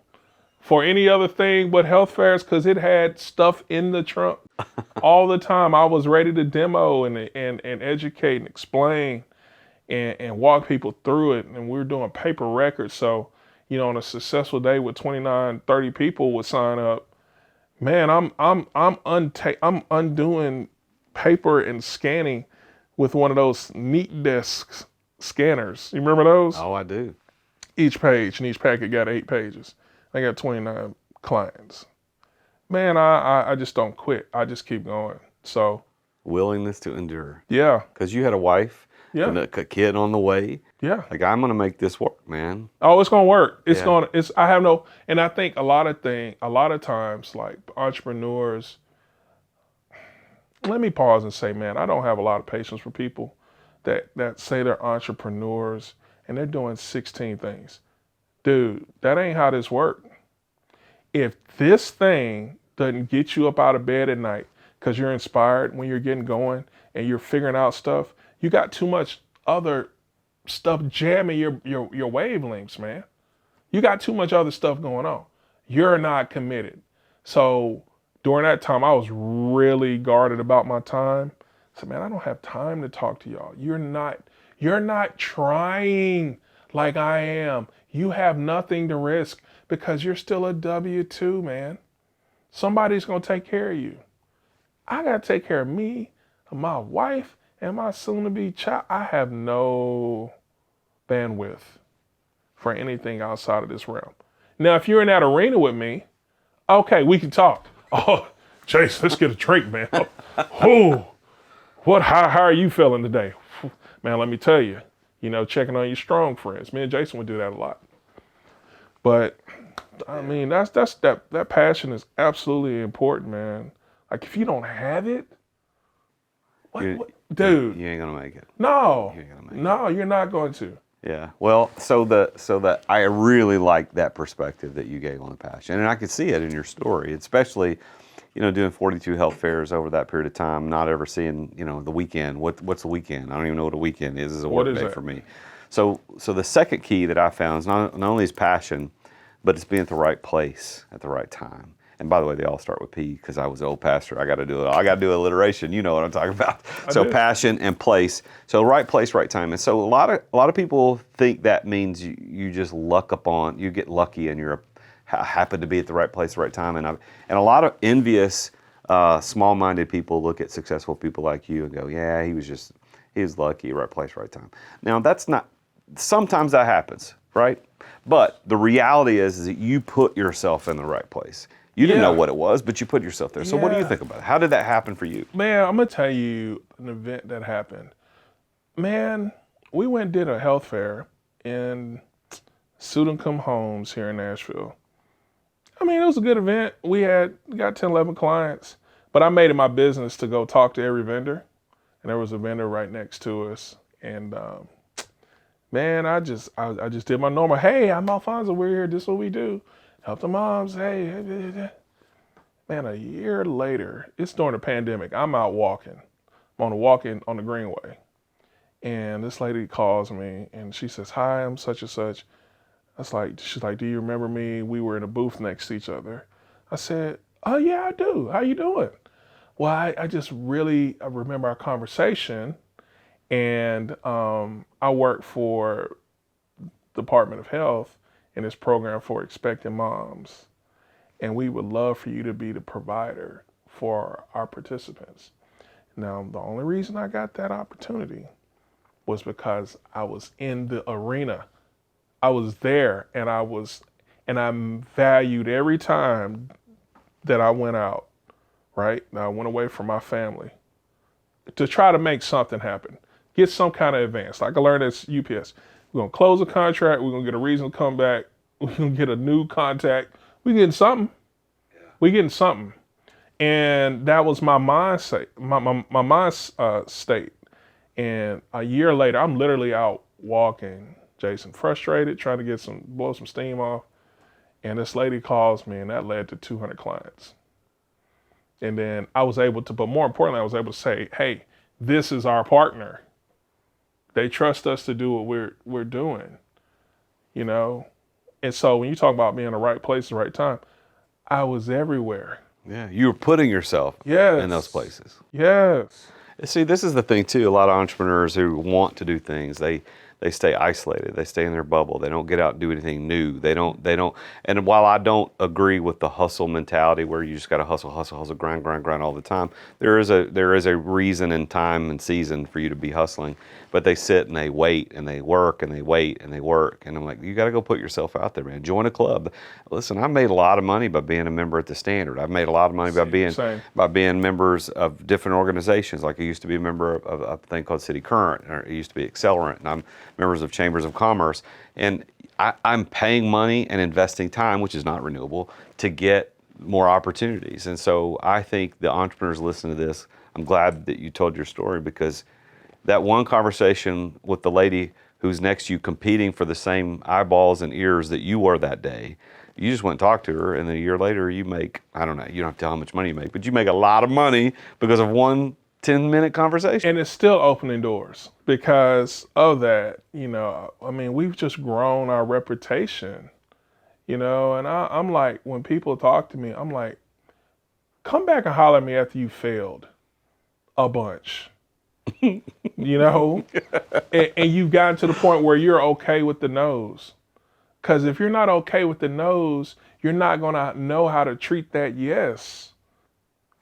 for any other thing but health fairs because it had stuff in the trunk all the time. I was ready to demo and educate and explain and walk people through it. And we were doing paper records. So, you know, on a successful day with 29, 30 people would sign up, man, I'm undoing paper and scanning with one of those neat desk scanners. You remember those? Oh, I do. Each page and each packet got 8 pages. I got 29 clients. Man, I just don't quit. I just keep going. So Willingness to endure. yeah, Because you had a wife Yeah. and a kid on the way. yeah. Like, I'm going to make this work, man. Oh, it's gonna work. Yeah. I have no, and I think a lot of times, like entrepreneurs, let me pause and say, man, I don't have a lot of patience for people that say they're entrepreneurs and they're doing 16 things. Dude, that ain't how this works. If this thing doesn't get you up out of bed at night because you're inspired when you're getting going and you're figuring out stuff, you got too much other stuff jamming your wavelengths, man. You got too much other stuff going on. You're not committed. So during that time, I was really guarded about my time. I said, man, I don't have time to talk to y'all. You're not trying like I am. You have nothing to risk because you're still a W-2, man. Somebody's gonna take care of you. I gotta take care of me, my wife, and my soon-to-be child. I have no bandwidth for anything outside of this realm. Now, if you're in that arena with me, okay, we can talk. Oh, Chase, let's get a drink, man. Oh, how are you feeling today? Man, let me tell you, checking on your strong friends. Me and Jason would do that a lot. But I mean, that passion is absolutely important, man. Like, if you don't have it, dude, You ain't going to make it. no, You ain't gonna make it. no, you're not going to. Yeah. Well, so that I really like that perspective that you gave on the passion, and I could see it in your story, especially, doing 42 health fairs over that period of time, not ever seeing, the weekend. What's the weekend? I don't even know what a weekend is. It's a work day for me. So the second key that I found is not only is passion, but it's being at the right place at the right time. And by the way, they all start with P because I was an old pastor. I got to do alliteration. You know what I'm talking about. So passion and place. So right place, right time. And so a lot of people think that means you just you get lucky and you're happen to be at the right place, right time. And a lot of envious, small-minded people look at successful people like you and go, yeah, he was lucky, right place, right time. Now that's not. Sometimes that happens, right? But the reality is that you put yourself in the right place. You didn't know what it was, but you put yourself there. So what do you think about it? How did that happen for you? Man, I'm going to tell you an event that happened. Man, we went and did a health fair in Sudincum Homes here in Nashville. I mean, it was a good event. We got 10, 11 clients, but I made it my business to go talk to every vendor. And there was a vendor right next to us. And man, I just did my normal, hey, I'm Alphonso, we're here, this is what we do. Help the moms, hey. Man, a year later, it's during the pandemic, I'm out walking. I'm walking on the Greenway. And this lady calls me and she says, hi, I'm such and such. She's like, do you remember me? We were in a booth next to each other. I said, oh yeah, I do. How you doing? Well, I remember our conversation. And I work for Department of Health in this program for expectant moms. and we would love for you to be the provider for our participants. Now, the only reason I got that opportunity was because I was in the arena. I was there, and I valued every time that I went out, right? Now I went away from my family to try to make something happen, get some kind of advance. Like I learned at UPS, we're gonna close a contract, we're gonna get a reason to come back, we're gonna get a new contact, we getting something. We getting something. And that was my mindset, my mind state. And a year later, I'm literally out walking, Jason, frustrated, trying to blow some steam off. And this lady calls me, and that led to 200 clients. And then I was able to, but more importantly, I was able to say, hey, this is our partner. They trust us to do what we're doing, you know? And so when you talk about being in the right place at the right time, I was everywhere. Yeah, you were putting yourself Yes. in those places. Yes. See, this is the thing too. A lot of entrepreneurs who want to do things, they stay isolated. They stay in their bubble. They don't get out and do anything new. They don't. And while I don't agree with the hustle mentality where you just got to hustle, grind all the time, there is a reason and time and season for you to be hustling. But they sit and they wait and they work and they wait and they work. And I'm like, you got to go put yourself out there, man. Join a club. Listen, I made a lot of money by being a member at the Standard. I've made a lot of money by being members of different organizations. Like I used to be a member of a thing called City Current, or it used to be Accelerant, and I'm members of Chambers of Commerce. And I'm paying money and investing time, which is not renewable, to get more opportunities. And so I think the entrepreneurs listening to this, I'm glad that you told your story, because that one conversation with the lady who's next to you competing for the same eyeballs and ears that you were that day, you just went and talked to her, and then a year later you make, I don't know, you don't have to tell how much money you make, but you make a lot of money because of one 10-minute conversation. And it's still opening doors because of that, you know. I mean, we've just grown our reputation, you know, and I'm like, when people talk to me, I'm like, come back and holler at me after you failed a bunch. You know, and you've gotten to the point where you're okay with the no's. Because if you're not okay with the no's, you're not going to know how to treat that yes.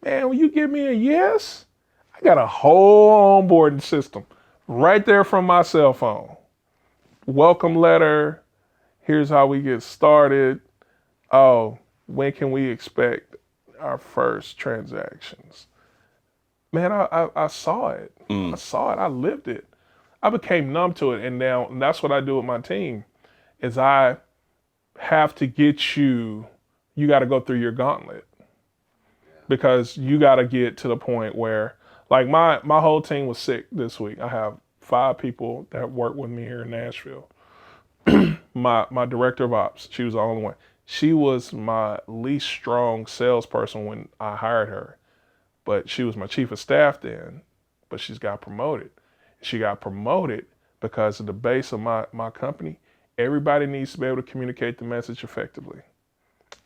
Man, when you give me a yes, I got a whole onboarding system right there from my cell phone. Welcome letter. Here's how we get started. Oh, when can we expect our first transactions? Man, I saw it. I saw it. I lived it. I became numb to it. And now that's what I do with my team is I have to get you got to go through your gauntlet. Because you got to get to the point where, like my whole team was sick this week. I have 5 people that work with me here in Nashville. my director of ops, she was the only one. She was my least strong salesperson when I hired her. But she was my chief of staff then, but she's got promoted. She got promoted because of the base of my company. Everybody needs to be able to communicate the message effectively.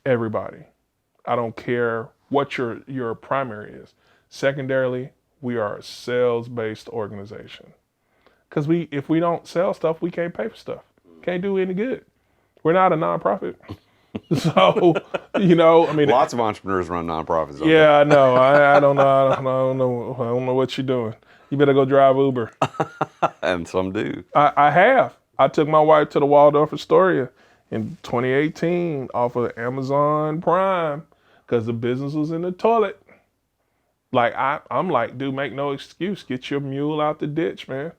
Everybody. I don't care what your primary is. Secondarily, we are a sales-based organization. Because if we don't sell stuff, we can't pay for stuff. Can't do any good. We're not a nonprofit. So, you know, I mean, lots of entrepreneurs run nonprofits. Yeah, I know. I don't know. I don't know what you're doing. You better go drive Uber. And some do. I have. I took my wife to the Waldorf Astoria in 2018 off of Amazon Prime because the business was in the toilet. Like I'm like, dude, make no excuse. Get your mule out the ditch, man.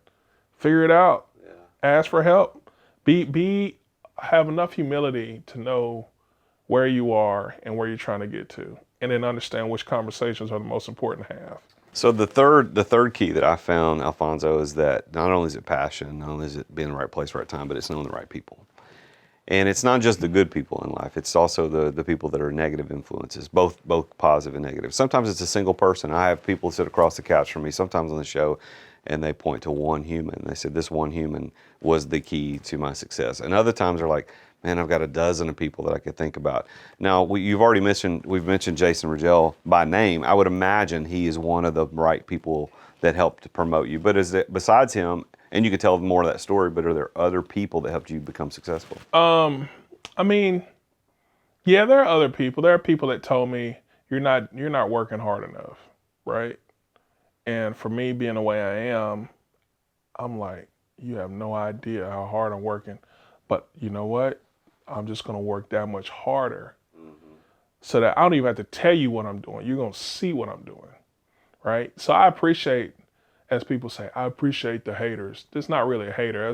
Figure it out. Yeah. Ask for help. Have enough humility to know where you are and where you're trying to get to, and then understand which conversations are the most important to have. So the third key that I found, Alphonso, is that not only is it passion, not only is it being in the right place, right time, but it's knowing the right people. And it's not just the good people in life, it's also the people that are negative influences, both positive and negative. Sometimes it's a single person. I have people sit across the couch from me sometimes on the show, and they point to one human. They said, this one human was the key to my success. And other times they're like, man, I've got a dozen of people that I could think about. Now, we've mentioned Jason Rigel by name. I would imagine he is one of the right people that helped to promote you. But besides him, and you could tell more of that story, but are there other people that helped you become successful? I mean, Yeah, there are other people. There are people that told me you're not working hard enough, right? And for me being the way I am, I'm like, you have no idea how hard I'm working. But you know what? I'm just gonna work that much harder so that I don't even have to tell you what I'm doing. You're gonna see what I'm doing, right? So I appreciate, as people say, I appreciate the haters. That's not really a hater.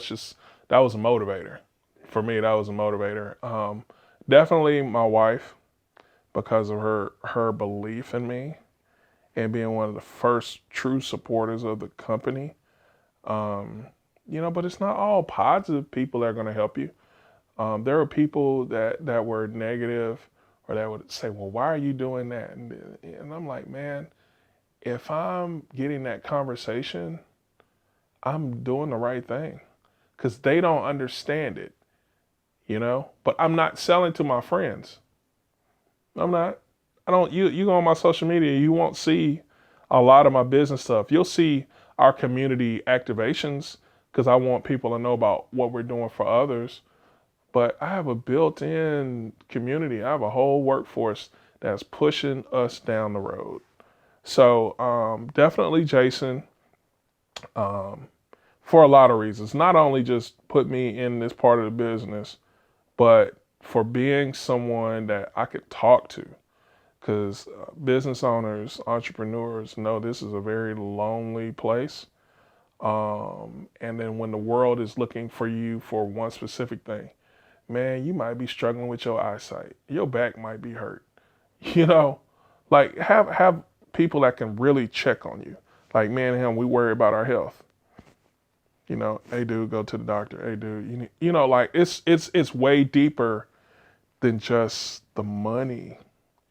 That was a motivator. For me, that was a motivator. Definitely my wife, because of her belief in me and being one of the first true supporters of the company. But it's not all positive people that are going to help you. There are people that were negative or that would say, well, why are you doing that? And I'm like, man, if I'm getting that conversation, I'm doing the right thing because they don't understand it, but I'm not selling to my friends. I'm not. I don't. You go on my social media, you won't see a lot of my business stuff. You'll see our community activations because I want people to know about what we're doing for others. But I have a built-in community. I have a whole workforce that's pushing us down the road. So definitely Jason, for a lot of reasons. Not only just put me in this part of the business, but for being someone that I could talk to. Because business owners, entrepreneurs know this is a very lonely place. And then when the world is looking for you for one specific thing, man, you might be struggling with your eyesight. Your back might be hurt. You know, like have people that can really check on you. Like me and him, we worry about our health. Hey dude, go to the doctor. Hey dude, like it's way deeper than just the money.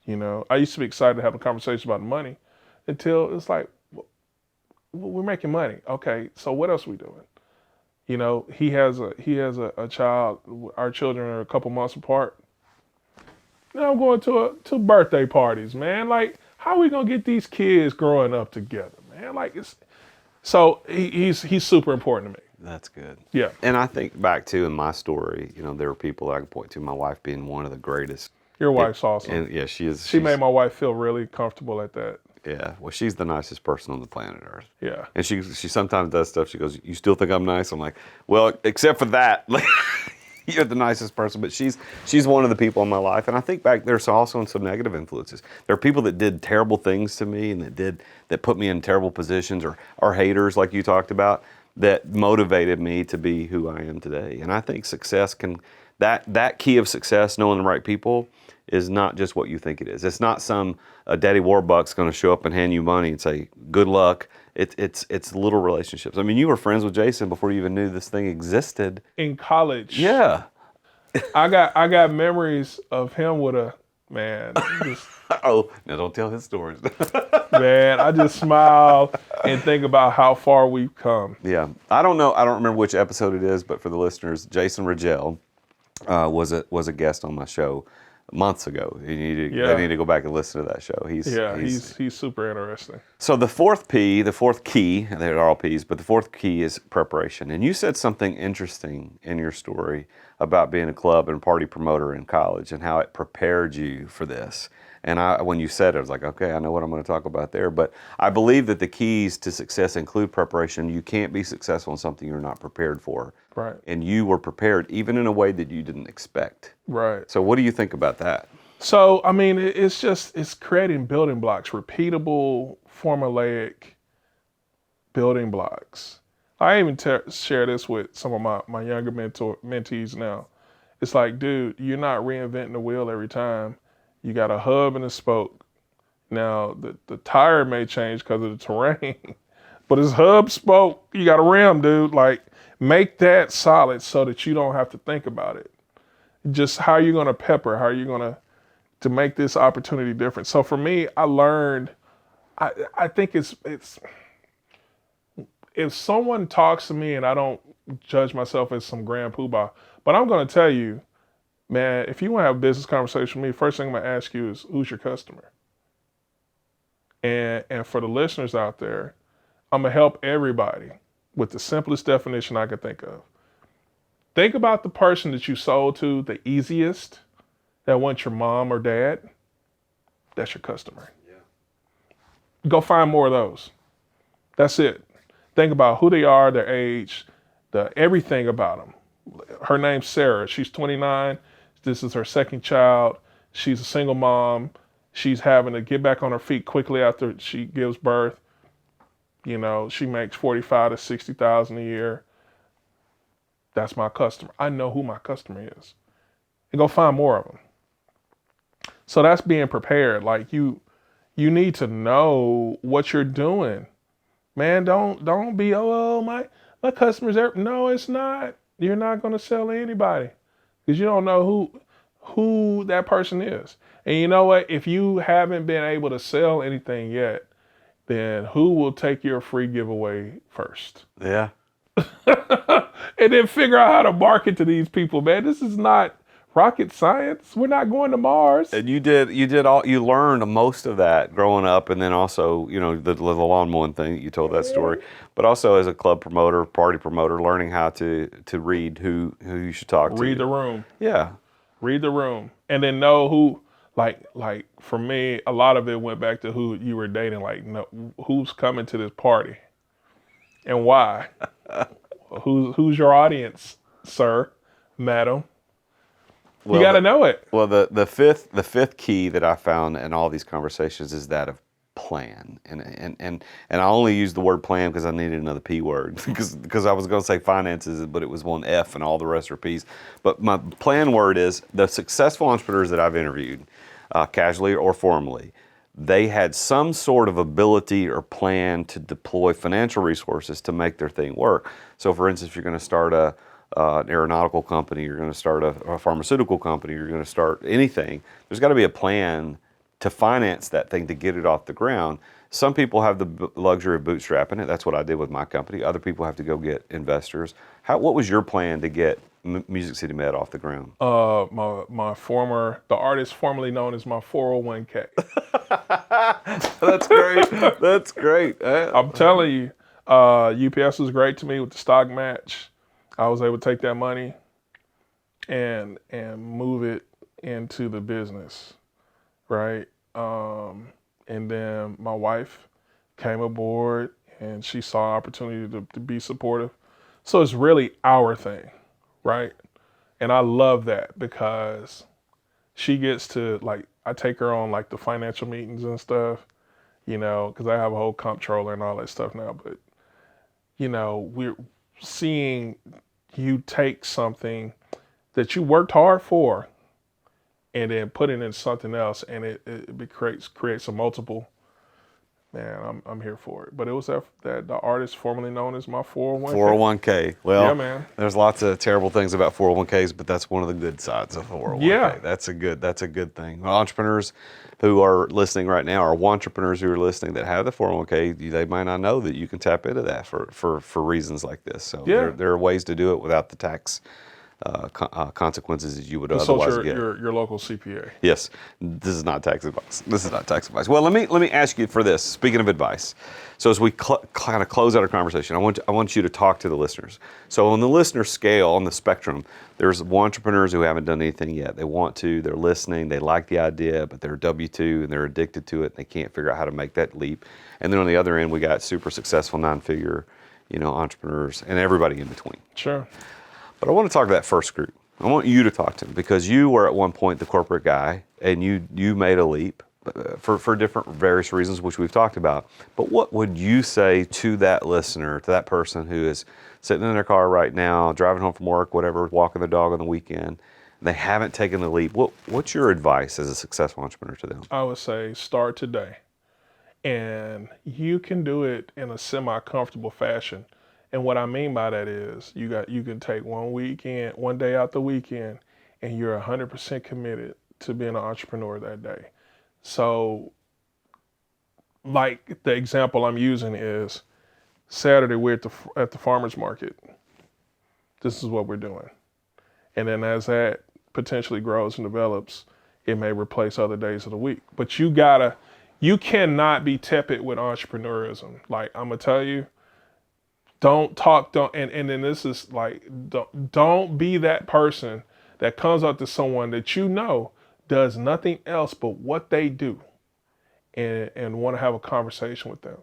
I used to be excited to have a conversation about money until it's like, we're making money. Okay, so what else are we doing? He has a child. Our children are a couple months apart. Now I'm going to birthday parties, man. Like, how are we gonna get these kids growing up together, man? Like, he's super important to me. That's good. Yeah. And I think back to in my story, there were people that I can point to, my wife being one of the greatest. Your wife's awesome. And yeah, she is. She made my wife feel really comfortable at that. Yeah, well, she's the nicest person on the planet Earth. Yeah. And she sometimes does stuff. She goes, "You still think I'm nice?" I'm like, "Well, except for that, you're the nicest person." But she's one of the people in my life. And I think back there's also some negative influences. There are people that did terrible things to me and that put me in terrible positions, or haters like you talked about, that motivated me to be who I am today. And I think success that key of success, knowing the right people, is not just what you think it is. It's not some Daddy Warbucks going to show up and hand you money and say, good luck. It's little relationships. I mean, you were friends with Jason before you even knew this thing existed. In college. Yeah. I got memories of him with a, man. Oh, now don't tell his stories. Man, I just smile and think about how far we've come. Yeah. I don't know. I don't remember which episode it is, but for the listeners, Jason Rigel was a guest on my show months ago. They need to go back and listen to that show. He's super interesting. So the fourth key, they're all P's, but the fourth key is preparation. And you said something interesting in your story about being a club and party promoter in college and how it prepared you for this. And when you said it, I was like, okay, I know what I'm going to talk about there. But I believe that the keys to success include preparation. You can't be successful in something you're not prepared for. Right. And you were prepared even in a way that you didn't expect. Right. So what do you think about that? So, I mean, it's creating building blocks, repeatable, formulaic building blocks. I even share this with some of my younger mentees now. It's like, dude, you're not reinventing the wheel every time. You got a hub and a spoke. Now, the tire may change because of the terrain, but it's hub, spoke, you got a rim, dude. Like, make that solid so that you don't have to think about it. Just how you're going to pepper, how you're going to make this opportunity different. So for me, I learned, I think it's if someone talks to me and I don't judge myself as some grand poobah, but I'm going to tell you, man, if you want to have a business conversation with me, first thing I'm going to ask you is, who's your customer? And for the listeners out there, I'm going to help everybody with the simplest definition I could think of. Think about the person that you sold to the easiest. that want your mom or dad, that's your customer. Go find more of those. That's it. Think about who they are, their age, everything about them. Her name's Sarah. She's 29. This is her second child. She's a single mom. She's having to get back on her feet quickly after she gives birth. You know, she makes 45 to 60,000 a year. That's my customer. I know who my customer is. And go find more of them. So that's being prepared. Like you need to know what you're doing. Man, don't be, my customer's there. No, it's not. You're not going to sell to anybody because you don't know who that person is. And you know what? If you haven't been able to sell anything yet, then who will take your free giveaway first? Yeah. And then figure out how to market to these people, man. This is not rocket science. We're not going to Mars. And you learned most of that growing up, and then also, the lawn mowing thing, you told that story, but also as a club promoter, party promoter, learning how to read who you should talk to. Read the room. Yeah. Read the room. And then know who, like for me, a lot of it went back to who you were dating, who's coming to this party and why. Who's your audience, sir, madam? You got to know it. Well, the fifth key that I found in all these conversations is that of plan, and I only used the word plan because I needed another P word because I was going to say finances, but it was one F and all the rest are P's. But my plan word is the successful entrepreneurs that I've interviewed, casually or formally, they had some sort of ability or plan to deploy financial resources to make their thing work. So, for instance, if you're going to start an aeronautical company, you're going to start a pharmaceutical company, you're going to start anything, there's got to be a plan to finance that thing to get it off the ground. Some people have the luxury of bootstrapping it. That's what I did with my company. Other people have to go get investors. What was your plan to get Music City Med off the ground? The artist formerly known as my 401k. That's great. That's great. I'm telling you, UPS was great to me with the stock match. I was able to take that money and move it into the business, right? And then my wife came aboard and she saw opportunity to be supportive. So it's really our thing, right? And I love that because she gets to, I take her on the financial meetings and stuff, because I have a whole comptroller and all that stuff now. But, we're seeing you take something that you worked hard for and then put it in something else, and it creates a multiple. Man, I'm here for it. But it was that the artist formerly known as my 401k. 401k. Well, yeah, man. There's lots of terrible things about 401ks, but that's one of the good sides of 401k. Yeah. That's a good thing. Entrepreneurs who are listening right now, or entrepreneurs who are listening that have the 401k, they might not know that you can tap into that for reasons like this. So yeah. there are ways to do it without the tax consequences as you would otherwise get. Your local CPA. Yes, this is not tax advice. Well, let me ask you for this. Speaking of advice, so as we kind of close out our conversation, I want you to talk to the listeners. So on the listener scale, on the spectrum, there's entrepreneurs who haven't done anything yet. They want to, they're listening, they like the idea, but they're W-2 and they're addicted to it. And they can't figure out how to make that leap. And then on the other end, we got super successful nine-figure, entrepreneurs and everybody in between. Sure. But I want to talk to that first group. I want you to talk to them because you were at one point the corporate guy and you made a leap for different various reasons, which we've talked about. But what would you say to that listener, to that person who is sitting in their car right now, driving home from work, whatever, walking the dog on the weekend, and they haven't taken the leap? What's your advice as a successful entrepreneur to them? I would say start today. And you can do it in a semi-comfortable fashion. And what I mean by that is you can take one day out the weekend, and you're 100% committed to being an entrepreneur that day. So, the example I'm using is Saturday we're at the farmer's market. This is what we're doing. And then as that potentially grows and develops, it may replace other days of the week. But you cannot be tepid with entrepreneurism. I'm gonna tell you, and then this is don't be that person that comes up to someone that does nothing else but what they do and want to have a conversation with them.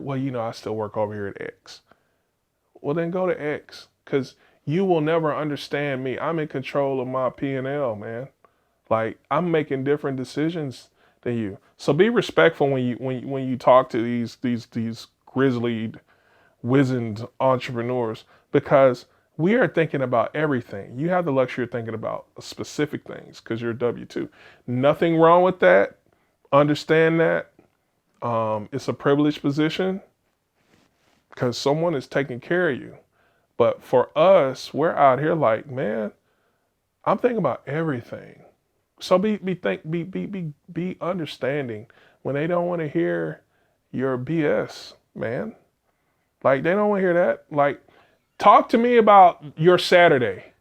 Well, I still work over here at X. Well, then go to X, because you will never understand me. I'm in control of my P&L, man. Like, I'm making different decisions than you. So be respectful when you talk to these grizzled, wizened entrepreneurs, because we are thinking about everything. You have the luxury of thinking about specific things because you're a W-2. Nothing wrong with that. Understand that. It's a privileged position because someone is taking care of you. But for us, we're out here like, man, I'm thinking about everything. So be understanding when they don't want to hear your BS, man. Like, they don't want to hear that. Like, talk to me about your Saturday.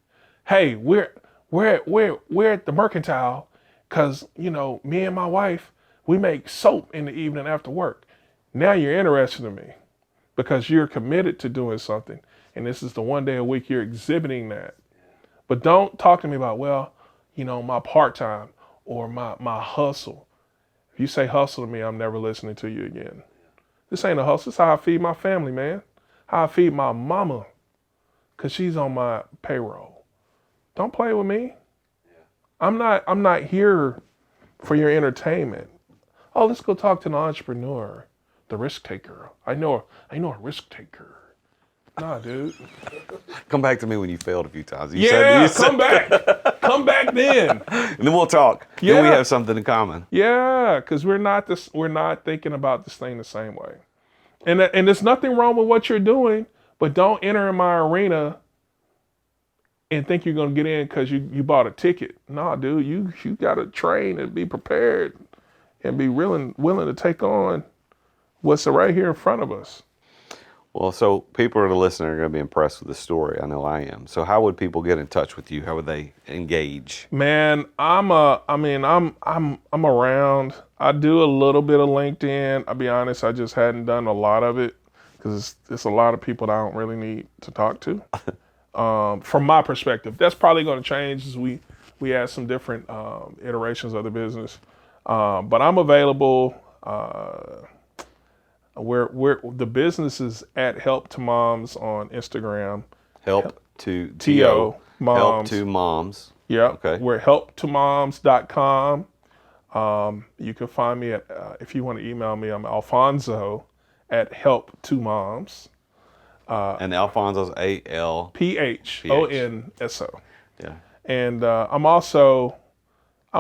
Hey, we're at the Mercantile because, me and my wife, we make soap in the evening after work. Now you're interested in me because you're committed to doing something. And this is the one day a week you're exhibiting that. But don't talk to me about, my part-time or my hustle. If you say hustle to me, I'm never listening to you again. This ain't a hustle. This is how I feed my family, man. How I feed my mama, because she's on my payroll. Don't play with me. I'm not here for your entertainment. Oh, let's go talk to an entrepreneur, the risk taker. I know a risk taker. Nah, dude. Come back to me when you failed a few times. Come back. Come back then. And then we'll talk. Yeah. Then we have something in common. Yeah, because we're not thinking about this thing the same way. And there's nothing wrong with what you're doing, but don't enter in my arena and think you're gonna get in because you bought a ticket. Nah, dude, you gotta train and be prepared and be willing to take on what's right here in front of us. Well, so people that are listening are going to be impressed with the story. I know I am. So how would people get in touch with you? How would they engage? Man, I'm around. I do a little bit of LinkedIn. I'll be honest, I just hadn't done a lot of it because it's a lot of people that I don't really need to talk to. From my perspective, that's probably going to change as we add some different iterations of the business. But I'm available. We're the business is at Help to Moms on Instagram. Help to T-O, Moms. Help to Moms. Yeah. Okay. We're helptomoms.com. You can find me at, if you want to email me, I'm Alphonso at helptomoms. And Alphonso's AL PHONSO. Yeah. And I'm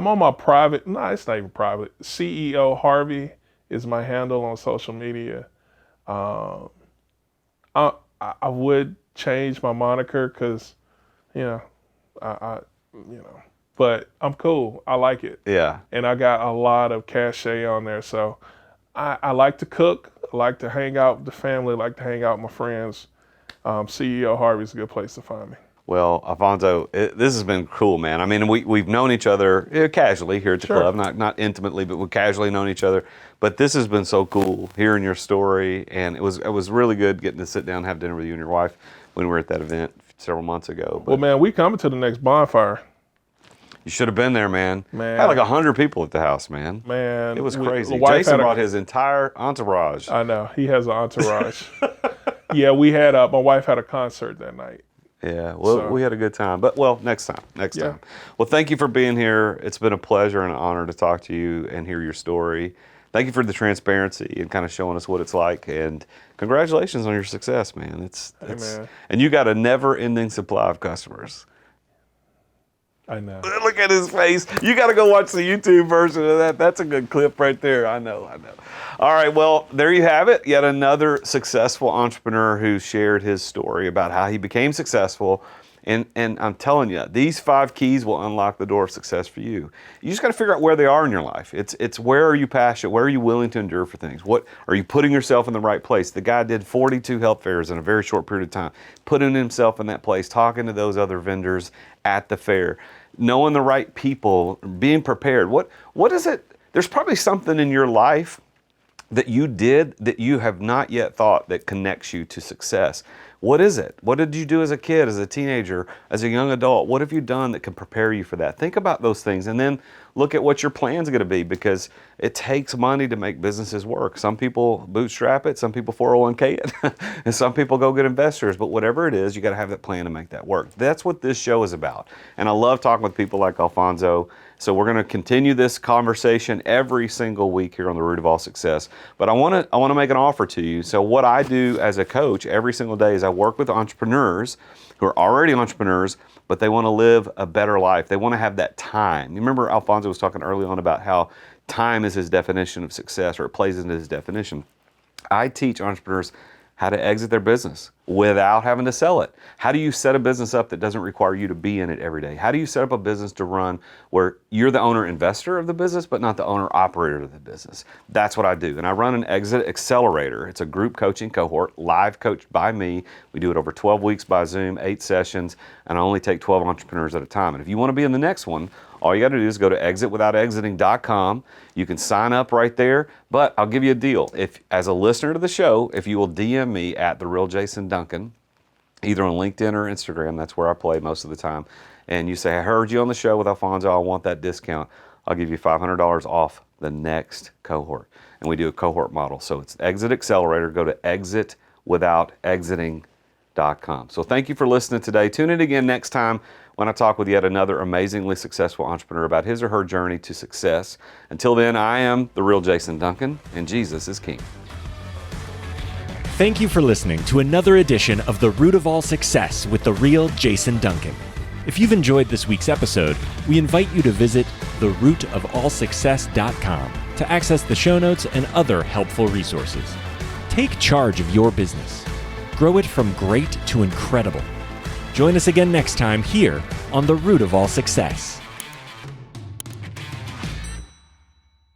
on my private, no, it's not even private. CEO Harvey is my handle on social media. I would change my moniker because, but I'm cool. I like it. Yeah. And I got a lot of cachet on there. So I like to cook. I like to hang out with the family. I like to hang out with my friends. CEO Harvey's a good place to find me. Well, Alphonso, this has been cool, man. I mean, we've known each other casually here at the club, not intimately, but we've casually known each other. But this has been so cool, hearing your story, and it was really good getting to sit down and have dinner with you and your wife when we were at that event several months ago. But well, man, we coming to the next bonfire. you should have been there, man. Man. I had like 100 people at the house, man. Man, It was crazy. the wife Jason had brought his entire entourage. I know, he has an entourage. Yeah, we had my wife had a concert that night. Yeah, well, So- we had a good time. But, next time. Yeah. Well, thank you for being here. It's been a pleasure and an honor to talk to you and hear your story. Thank you for the transparency and kind of showing us what it's like. And congratulations on your success, man. It's man. And you got a never-ending supply of customers. I know. Look at his face. You got to go watch the YouTube version of that. That's a good clip right there. I know. All right, well, there you have it. Yet another successful entrepreneur who shared his story about how he became successful. And I'm telling you, these 5 keys will unlock the door of success for you. You just got to figure out where they are in your life. It's where are you passionate? Where are you willing to endure for things? What are you putting yourself in the right place? The guy did 42 health fairs in a very short period of time, putting himself in that place, talking to those other vendors at the fair, knowing the right people, being prepared. What is it? There's probably something in your life that you did that you have not yet thought that connects you to success. What is it? What did you do as a kid, as a teenager, as a young adult? What have you done that can prepare you for that? Think about those things and then look at what your plan's going to be, because it takes money to make businesses work. Some people bootstrap it, some people 401k it, and some people go get investors. But whatever it is, you got to have that plan to make that work. That's what this show is about. And I love talking with people like Alphonso. So we're going to continue this conversation every single week here on The Root of All Success. But I want to make an offer to you. So what I do as a coach every single day is I work with entrepreneurs who are already entrepreneurs, but they want to live a better life. They want to have that time. You remember Alphonso was talking early on about how time is his definition of success, or it plays into his definition. I teach entrepreneurs how to exit their business without having to sell it. How do you set a business up that doesn't require you to be in it every day? How do you set up a business to run where you're the owner investor of the business, but not the owner operator of the business? That's what I do. And I run an exit accelerator. It's a group coaching cohort, live coached by me. We do it over 12 weeks by Zoom, 8 sessions, and I only take 12 entrepreneurs at a time. And if you want to be in the next one, all you got to do is go to exitwithoutexiting.com. You can sign up right there, but I'll give you a deal. If, as a listener to the show, if you will DM me at @TheRealJasonDuncan, either on LinkedIn or Instagram, that's where I play most of the time, and you say, I heard you on the show with Alphonso, I want that discount, I'll give you $500 off the next cohort. And we do a cohort model. So it's Exit Accelerator. Go to exitwithoutexiting.com. So thank you for listening today. Tune in again next time when I talk with yet another amazingly successful entrepreneur about his or her journey to success. Until then, I am the real Jason Duncan, and Jesus is King. Thank you for listening to another edition of The Root of All Success with the real Jason Duncan. If you've enjoyed this week's episode, we invite you to visit therootofallsuccess.com to access the show notes and other helpful resources. Take charge of your business. Grow it from great to incredible. Join us again next time here on The Root of All Success.